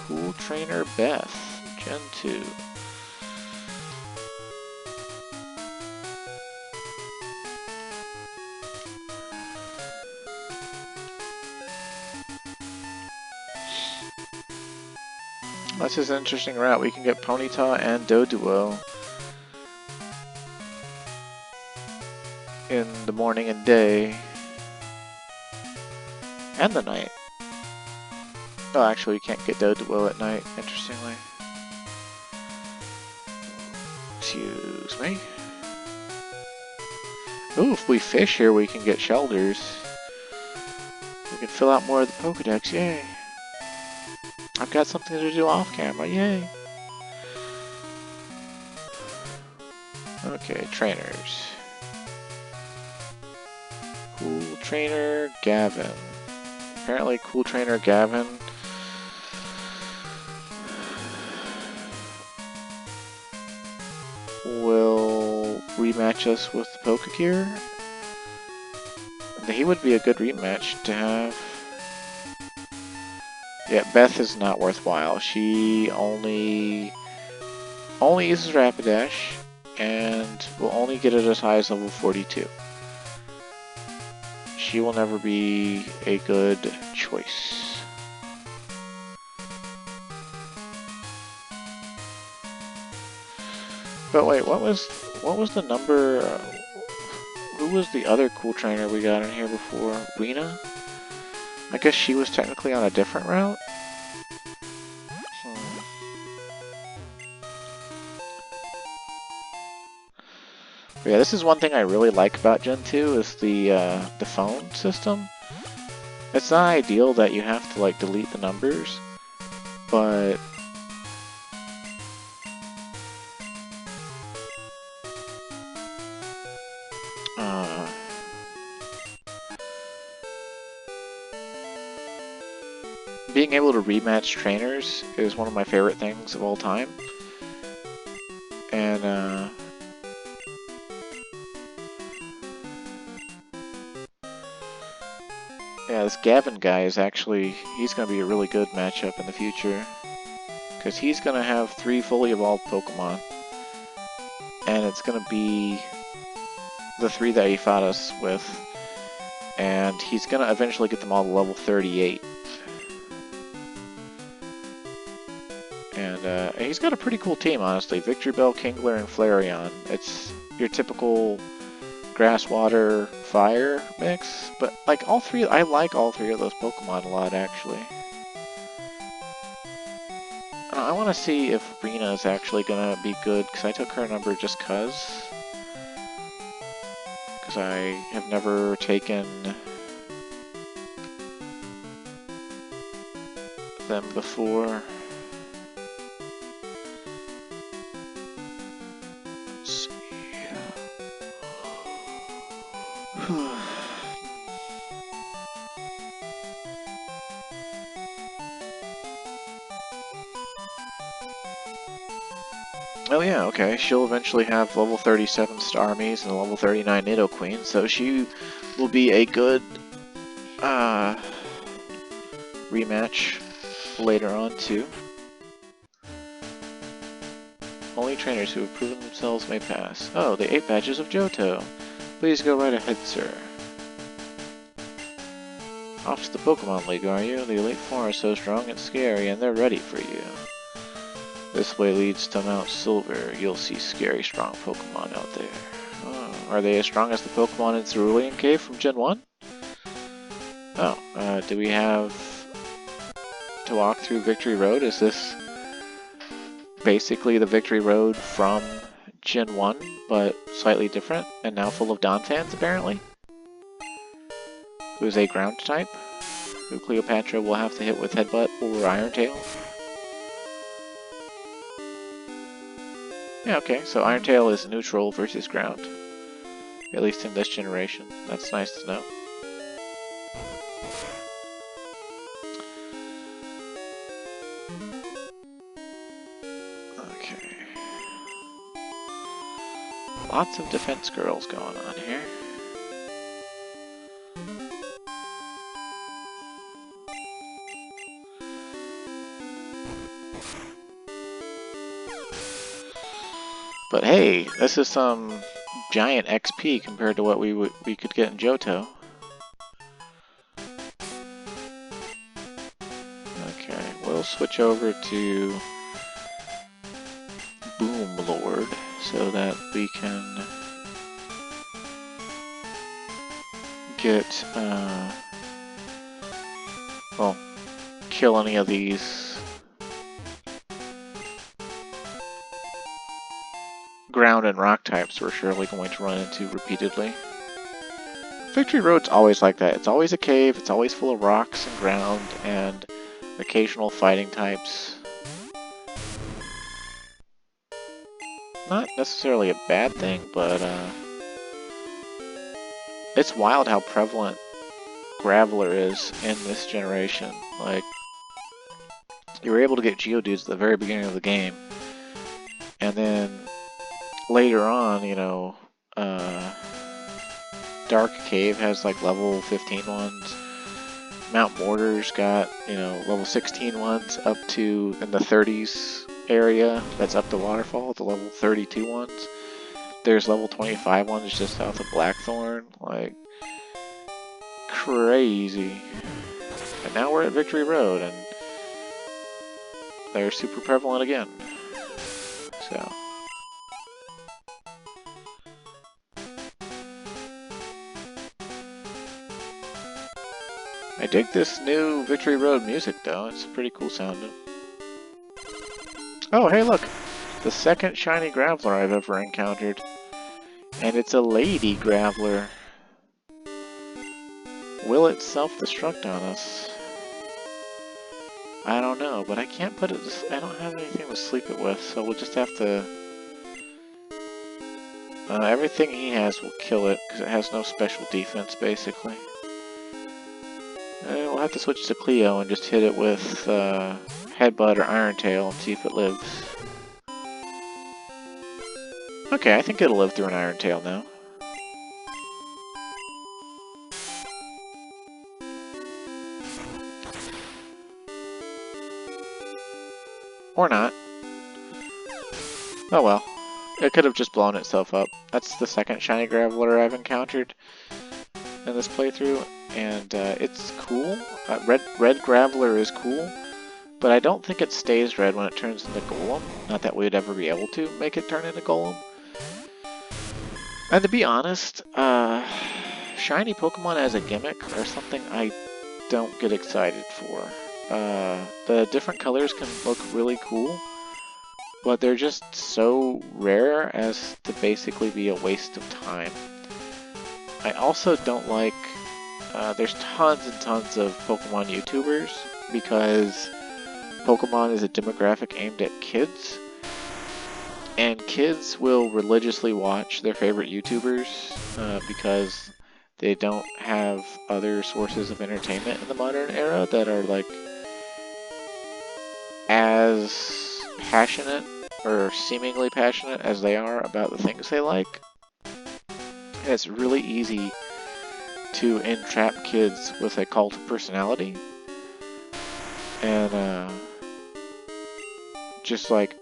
Cool Trainer Beth, Gen 2. That's just an interesting route. We can get Ponyta and Doduo. in the morning and day. And the night. Oh, actually, you can't get Doduo at night, interestingly. Excuse me. Ooh, if we fish here, we can get Shelders. We can fill out more of the Pokedex, yay. I've got something to do off camera, yay. Okay, trainers. Cool Trainer Gavin. Apparently Cool Trainer Gavin will rematch us with the Pokegear. He would be a good rematch to have. Yeah, Beth is not worthwhile. She only uses Rapidash and will only get it as high as level 42. She will never be a good choice. But wait, what was the number? Who was the other cool trainer we got in here before? Rena? I guess she was technically on a different route? But yeah, this is one thing I really like about Gen 2 is the phone system. It's not ideal that you have to like delete the numbers, but being able to rematch trainers is one of my favorite things of all time. And yeah, this Gavin guy is actually, he's going to be a really good matchup in the future. Because he's going to have 3 fully evolved Pokemon. And it's going to be the 3 that he fought us with. And he's going to eventually get them all to level 38. And he's got a pretty cool team, honestly. Victreebel, Kingler, and Flareon. It's your typical grass, water, fire mix. But like all 3, I like all 3 of those Pokemon a lot, actually. I want to see if Rena is actually going to be good, because I took her number just because. Because I have never taken them before. Let's see. Oh yeah, okay. She'll eventually have level 37 Starmies and a level 39 Nidoqueen, so she will be a good rematch later on too. Only trainers who have proven themselves may pass. Oh, the 8 badges of Johto. Please go right ahead, sir. Off to the Pokemon League, are you? The Elite Four are so strong and scary, and they're ready for you. This way leads to Mount Silver. You'll see scary, strong Pokemon out there. Oh, are they as strong as the Pokemon in Cerulean Cave from Gen 1? Oh, do we have to walk through Victory Road? Is this basically the Victory Road from Gen 1, but slightly different, and now full of Dontans, apparently? Who's a ground type, who Cleopatra will have to hit with Headbutt or Iron Tail. Yeah, okay, so Iron Tail is neutral versus ground. At least in this generation. That's nice to know. Okay. Lots of defense girls going on here. But hey, this is some giant XP compared to what we could get in Johto. Okay, we'll switch over to Boom Lord so that we can get, well, kill any of these ground and rock types we're surely going to run into repeatedly. Victory Road's always like that. It's always a cave, it's always full of rocks and ground and occasional fighting types. Not necessarily a bad thing, but it's wild how prevalent Graveler is in this generation. Like, you were able to get Geodudes at the very beginning of the game, and then later on, you know, Dark Cave has like level 15 ones. Mount Mortar's got, you know, level 16 ones up to in the 30s area. That's up to Waterfall, the level 32 ones. There's level 25 ones just south of Blackthorn. Like, crazy. And now we're at Victory Road, and they're super prevalent again. So. I dig this new Victory Road music though, it's pretty cool sounding. Oh, hey look! The second shiny Graveler I've ever encountered. And it's a lady Graveler. Will it self-destruct on us? I don't know, but I can't put it, I don't have anything to sleep it with, so we'll just have to... everything he has will kill it, because it has no special defense, basically. We'll have to switch to Cleo and just hit it with Headbutt or Iron Tail and see if it lives. Okay, I think it'll live through an Iron Tail now. Or not. Oh well. It could have just blown itself up. That's the second shiny Graveler I've encountered in this playthrough, and it's cool. Red Graveler is cool, but I don't think it stays red when it turns into Golem. Not that we'd ever be able to make it turn into Golem. And to be honest, shiny Pokemon as a gimmick are something I don't get excited for. The different colors can look really cool, but they're just so rare as to basically be a waste of time. I also don't like, there's tons and tons of Pokemon YouTubers, because Pokemon is a demographic aimed at kids, and kids will religiously watch their favorite YouTubers because they don't have other sources of entertainment in the modern era that are like as passionate or seemingly passionate as they are about the things they like. And it's really easy to entrap kids with a cult of personality. And just like,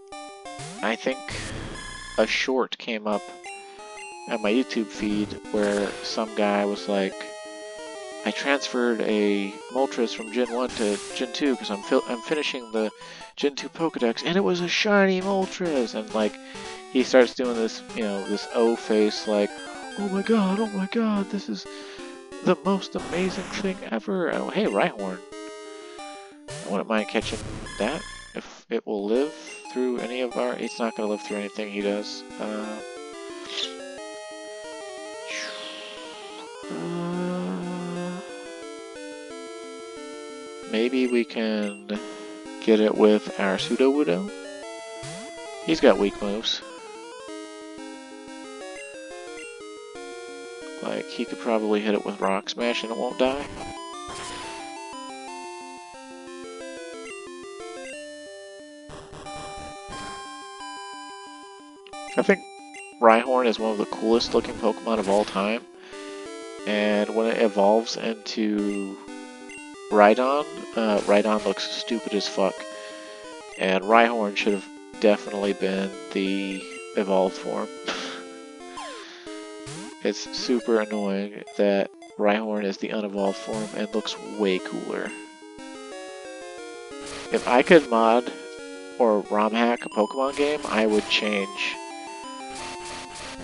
I think a short came up on my YouTube feed where some guy was like, I transferred a Moltres from Gen 1 to Gen 2 because I'm finishing the Gen 2 Pokedex, and it was a shiny Moltres! And like, he starts doing this, you know, this O face like, oh my god, this is the most amazing thing ever. Oh, hey, Rhyhorn. I wouldn't mind catching that if it will live through any of our... It's not going to live through anything he does. Maybe we can get it with our Sudowoodo. He's got weak moves. Like, he could probably hit it with Rock Smash and it won't die. I think Rhyhorn is one of the coolest looking Pokemon of all time. And when it evolves into Rhydon, Rhydon looks stupid as fuck. And Rhyhorn should have definitely been the evolved form. It's super annoying that Rhyhorn is the unevolved form and looks way cooler. If I could mod or ROM hack a Pokemon game, I would change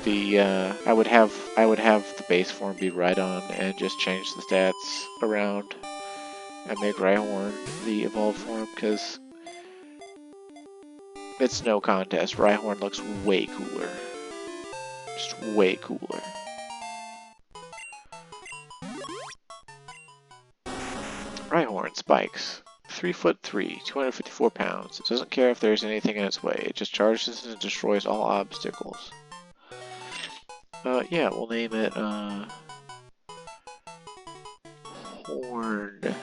the I would have the base form be Rhydon and just change the stats around and make Rhyhorn the evolved form, because it's no contest. Rhyhorn looks way cooler. Just way cooler. Rhyhorn spikes. 3'3", 254 pounds. It doesn't care if there's anything in its way. It just charges and destroys all obstacles. Yeah, we'll name it, Horned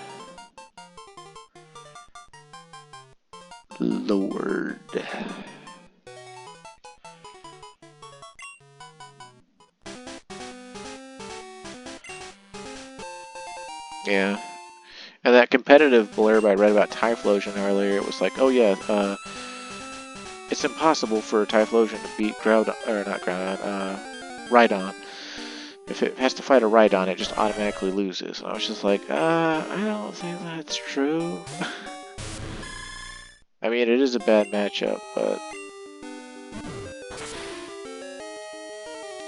Lord. Yeah. And that competitive blurb I read about Typhlosion earlier, it was like, oh yeah, it's impossible for Typhlosion to beat Rhydon. If it has to fight a Rhydon, it just automatically loses. And I was just like, I don't think that's true. I mean, it is a bad matchup, but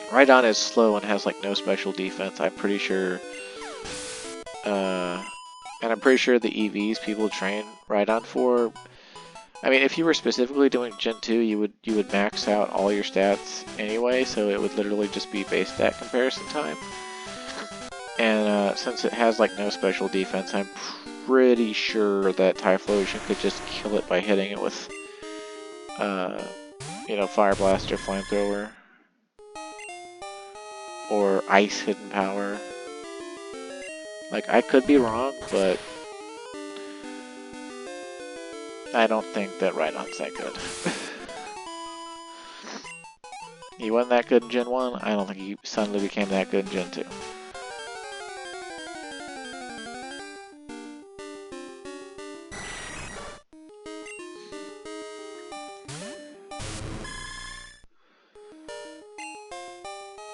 Rhydon is slow and has like no special defense. I'm pretty sure, and I'm pretty sure the EVs people train Rhydon for. I mean, if you were specifically doing Gen 2, you would max out all your stats anyway, so it would literally just be base stat comparison time. And since it has like no special defense, I'm pretty sure that Typhlosion could just kill it by hitting it with, you know, Fire Blast or Flamethrower. Or Ice Hidden Power. Like, I could be wrong, but I don't think that Rhydon's that good. He wasn't that good in Gen 1, I don't think he suddenly became that good in Gen 2.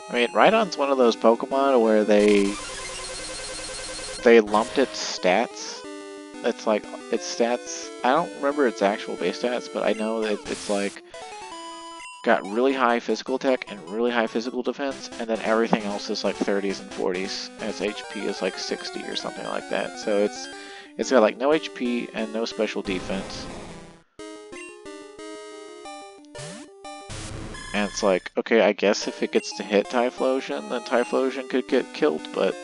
I mean, Rhydon's one of those Pokemon where they lumped its stats. It's like, its stats, I don't remember its actual base stats, but I know that it's like, got really high physical attack and really high physical defense, and then everything else is like 30s and 40s, and its HP is like 60 or something like that. So it's got like no HP and no special defense. And it's like, okay, I guess if it gets to hit Typhlosion, then Typhlosion could get killed, but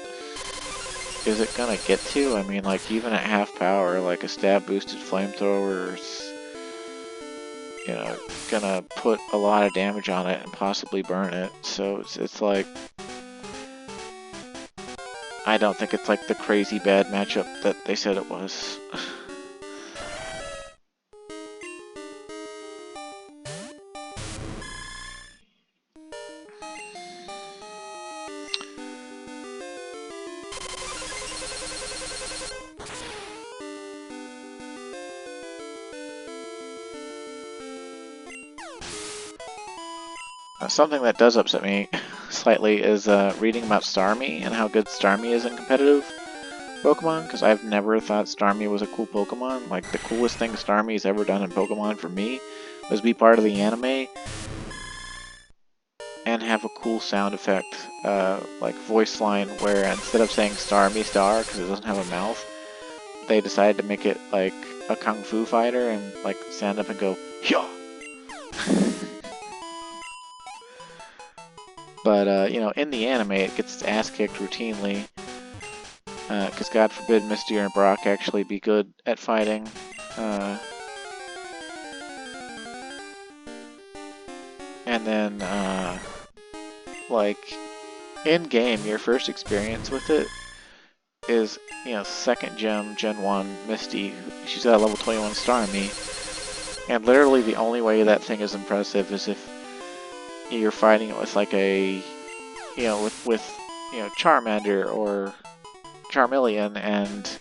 is it gonna get to? I mean, like, even at half power, like a stab boosted Flamethrower is, you know, gonna put a lot of damage on it and possibly burn it. So it's like, I don't think it's like the crazy bad matchup that they said it was. Something that does upset me slightly is reading about Starmie and how good Starmie is in competitive Pokemon, because I've never thought Starmie was a cool Pokemon. Like, the coolest thing Starmie's ever done in Pokemon for me was be part of the anime and have a cool sound effect, like voice line, where instead of saying Starmie Star, because it doesn't have a mouth, they decided to make it like a Kung Fu fighter and like stand up and go, Hyah! But, you know, in the anime, it gets its ass kicked routinely. Because God forbid Misty and Brock actually be good at fighting. And then, like, in-game, your first experience with it is, you know, second gem, Gen 1, Misty. She's got a level 21 Starmie. And literally the only way that thing is impressive is if you're fighting it with like a, you know, with you know, Charmander or Charmeleon, and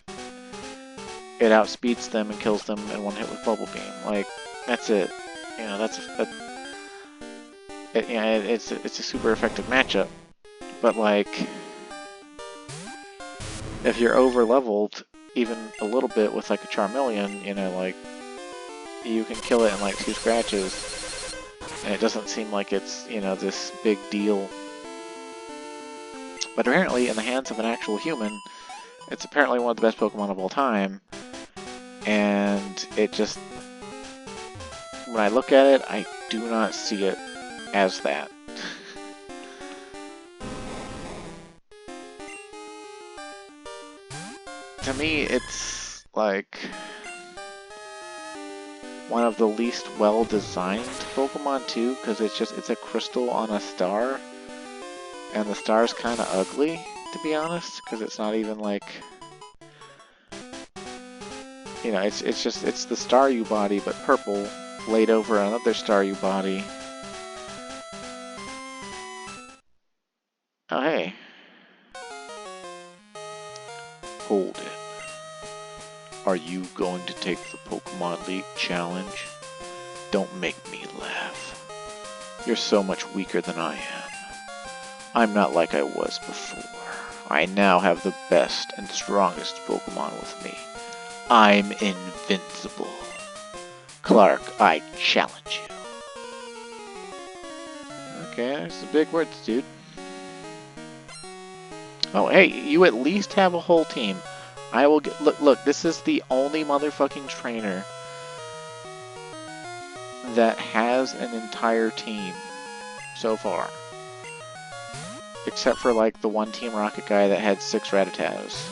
it outspeeds them and kills them in one hit with Bubble Beam. Like, that's it. You know, it's a super effective matchup. But like, if you're over leveled even a little bit with like a Charmeleon, you know, like, you can kill it in like 2 scratches. And it doesn't seem like it's, you know, this big deal. But apparently, in the hands of an actual human, it's apparently one of the best Pokemon of all time. And it just... when I look at it, I do not see it as that. To me, it's like one of the least well-designed Pokemon too, because it's a crystal on a star, and the star's kind of ugly, to be honest, because it's not even like, you know, it's the Staryu body but purple laid over another Staryu body. Oh hey. Hold it. Are you going to take the Pokemon League challenge? Don't make me laugh. You're so much weaker than I am. I'm not like I was before. I now have the best and strongest Pokemon with me. I'm invincible. Clark, I challenge you. Okay, there's the big words, dude. Oh, hey, you at least have a whole team. I will get... Look, this is the only motherfucking trainer that has an entire team so far. Except for, like, the one Team Rocket guy that had 6 Rattatas.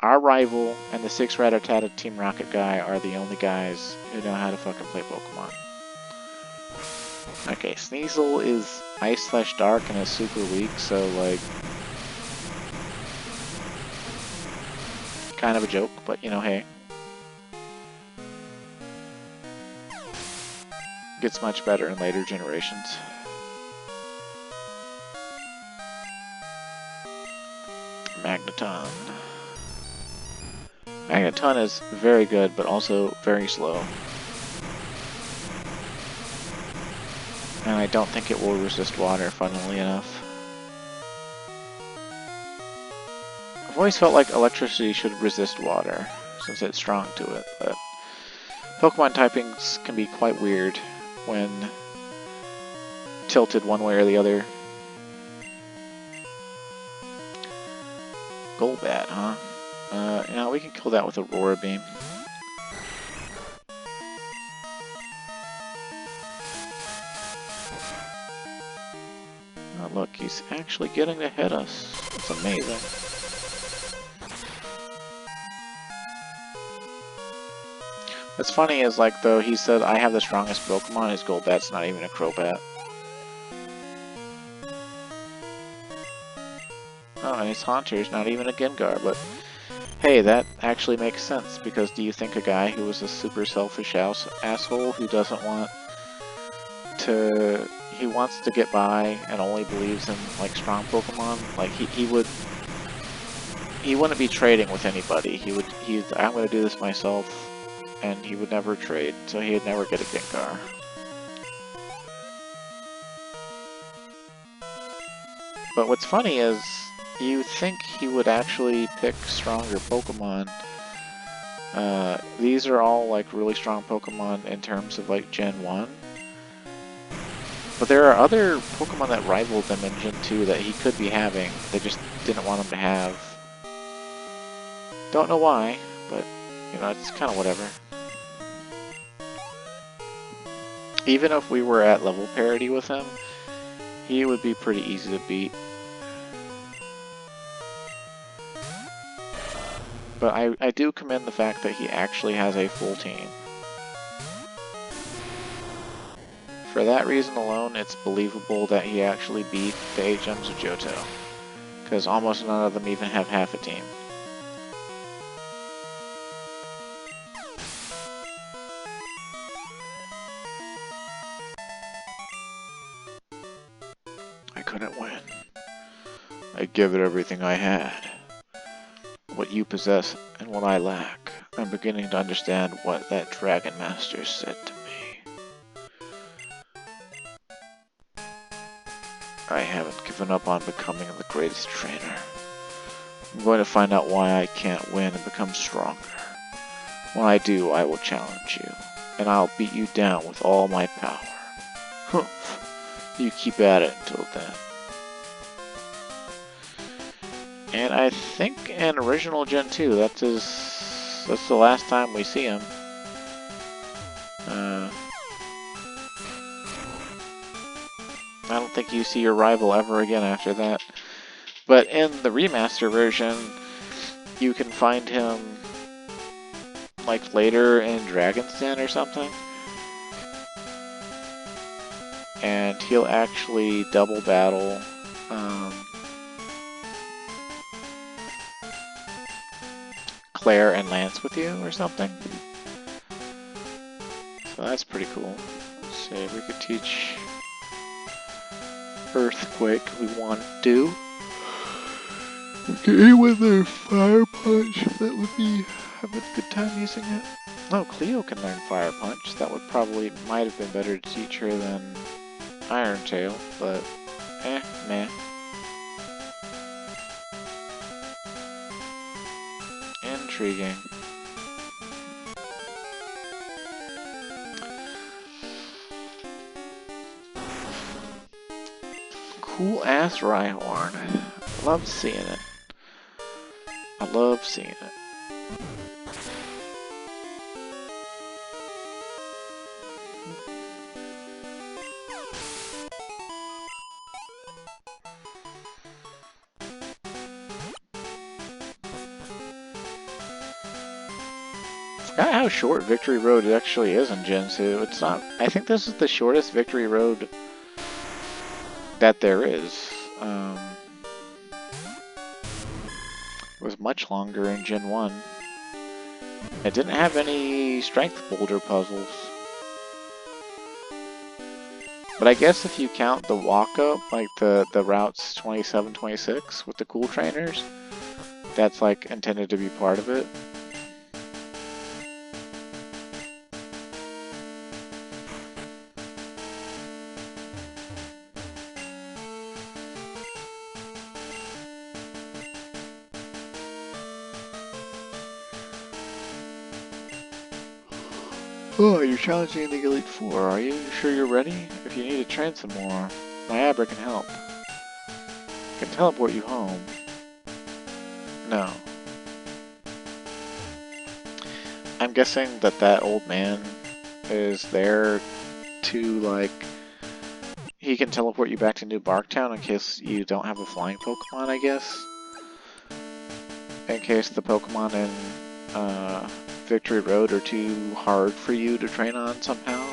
Our rival and the 6 Rattata Team Rocket guy are the only guys who know how to fucking play Pokemon. Okay, Sneasel is Ice/Dark and is super weak, so, like... kind of a joke, but, you know, hey. Gets much better in later generations. Magneton. Magneton is very good, but also very slow. And I don't think it will resist water, funnily enough. I've always felt like electricity should resist water, since it's strong to it, but Pokemon typings can be quite weird when tilted one way or the other. Golbat, huh? You know, we can kill that with Aurora Beam. Oh, look, he's actually getting to hit us. That's amazing. What's funny is, like, though he said, I have the strongest Pokemon, his Golbat's not even a Crobat. Oh, and his Haunter's not even a Gengar, but... hey, that actually makes sense, because do you think a guy who was a super selfish asshole who doesn't want to... he wants to get by and only believes in, like, strong Pokemon, like, he wouldn't be trading with anybody. I'm gonna do this myself, and he would never trade, so he'd never get a Gengar. But what's funny is, you think he would actually pick stronger Pokemon. These are all, like, really strong Pokemon in terms of, like, Gen 1. But there are other Pokemon that rival them in Gen 2 that he could be having. They just didn't want him to have. Don't know why, but, you know, it's kind of whatever. Even if we were at level parity with him, he would be pretty easy to beat. But I do commend the fact that he actually has a full team. For that reason alone, it's believable that he actually beat the 8 Gems of Johto. Because almost none of them even have half a team. I couldn't win. I give it everything I had. What you possess and what I lack. I'm beginning to understand what that Dragon Master said to me. I haven't given up on becoming the greatest trainer. I'm going to find out why I can't win and become stronger. When I do, I will challenge you. and I'll beat you down with all my power. Humph. You keep at it until then. And I think in original Gen 2, that's the last time we see him. I don't think you see your rival ever again after that. But in the remaster version, you can find him like later in Dragon's Den or something. And he'll actually double battle Claire and Lance with you or something. So that's pretty cool. Let's see if we could teach Earthquake we want to. Okay, with their Fire Punch, that would be have a good time using it. Oh, Cleo can learn Fire Punch. That would probably might have been better to teach her than Iron Tail, but meh. Intriguing. Cool ass Rhyhorn. Love seeing it. I love seeing it. Forgot how short Victory Road actually is in Gen 2. It's not. I think this is the shortest Victory Road that there is. It was much longer in Gen 1. It didn't have any strength boulder puzzles. But I guess if you count the walk-up, like the routes 27, 26 with the cool trainers, that's like intended to be part of it. Oh, you're challenging the Elite Four, are you? You sure you're ready? If you need to train some more, my Abra can help. I can teleport you home. No. I'm guessing that old man is there to, like, he can teleport you back to New Barktown in case you don't have a flying Pokemon, I guess. In case the Pokemon in, Victory Road are too hard for you to train on somehow.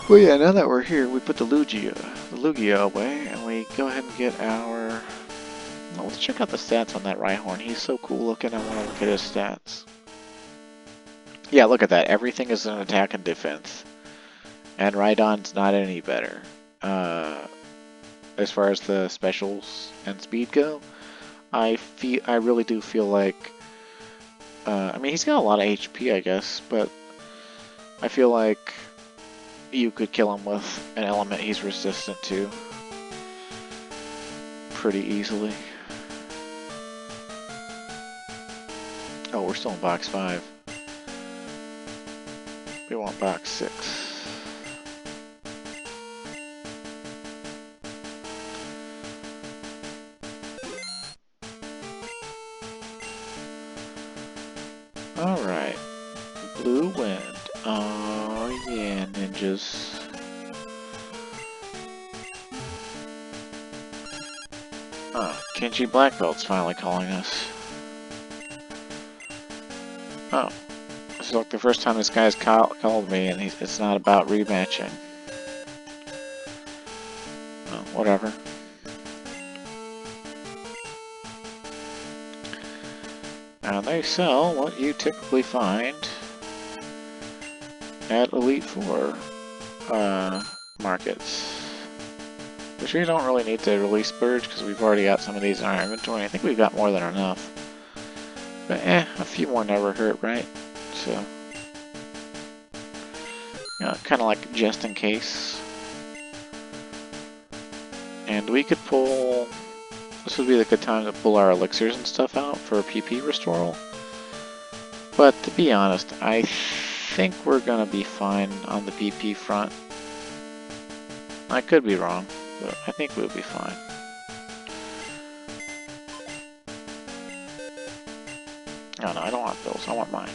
Well, yeah, now that we're here, we put the Lugia away, and we go ahead and get our... Well, let's check out the stats on that Rhyhorn. He's so cool looking, I want to look at his stats. Yeah, look at that. Everything is an attack and defense. And Rhydon's not any better. As far as the specials and speed go, I really do feel like, I mean, he's got a lot of HP, I guess, but I feel like you could kill him with an element he's resistant to pretty easily. Oh, we're still in box 5. We want box 6. Alright. Blue Wind. Oh yeah, ninjas. Oh, Kenji Black Belt's finally calling us. Oh. This is like the first time this guy's called me, and it's not about rematching. Oh, whatever. And they sell what you typically find at Elite Four markets. Which we don't really need to release Burge because we've already got some of these in our inventory. I think we've got more than enough. But a few more never hurt, right? So, you know, kind of like just in case. And we could pull this would be the good time to pull our elixirs and stuff out for a PP restoral. But to be honest, I think we're gonna be fine on the PP front. I could be wrong, but I think we'll be fine. Oh no, I don't want those, I want mine.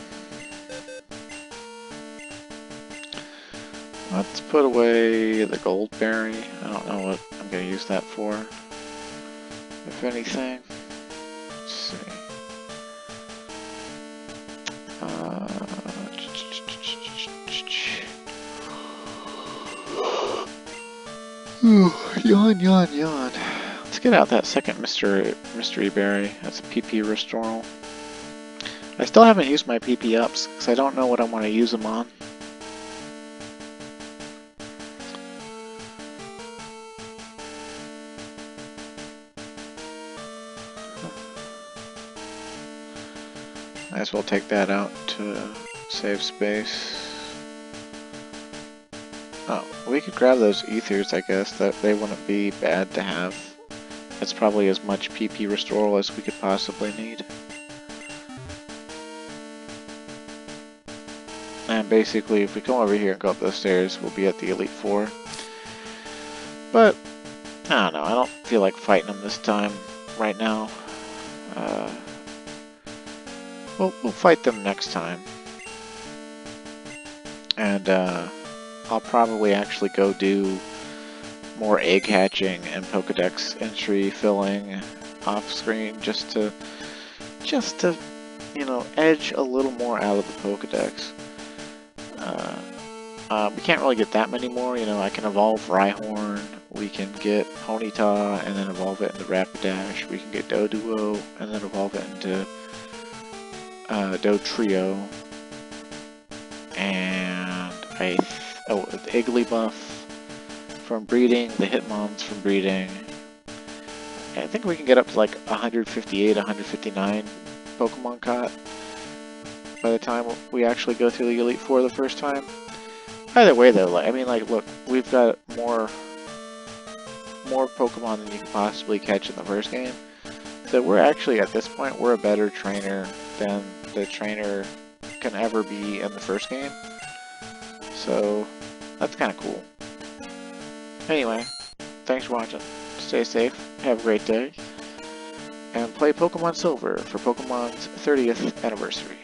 Let's put away the Goldberry. I don't know what I'm going to use that for, if anything. Let's see. Yawn, yawn, yawn. Let's get out that second mystery berry. That's a PP restoral. I still haven't used my PP ups because I don't know what I want to use them on. Might as well take that out to save space. Oh, we could grab those ethers, I guess. That they wouldn't be bad to have. That's probably as much PP restoral as we could possibly need. And basically, if we come over here and go up those stairs, we'll be at the Elite Four. But, I don't know, I don't feel like fighting them this time, right now. We'll fight them next time. And, I'll probably actually go do more egg hatching and Pokedex entry filling off screen just to you know, edge a little more out of the Pokedex. We can't really get that many more, you know. I can evolve Rhyhorn, we can get Ponyta and then evolve it into Rapidash, we can get Doduo and then evolve it into Dotrio, and the Igglybuff from breeding, the Hitmon's from breeding. I think we can get up to like 158, 159 Pokemon caught by the time we actually go through the Elite Four the first time. Either way though, like, I mean, like, look, we've got more Pokemon than you could possibly catch in the first game. So we're actually, at this point, we're a better trainer than the trainer can ever be in the first game. So that's kind of cool. Anyway, thanks for watching. Stay safe, have a great day, and play Pokemon Silver for Pokemon's 30th anniversary.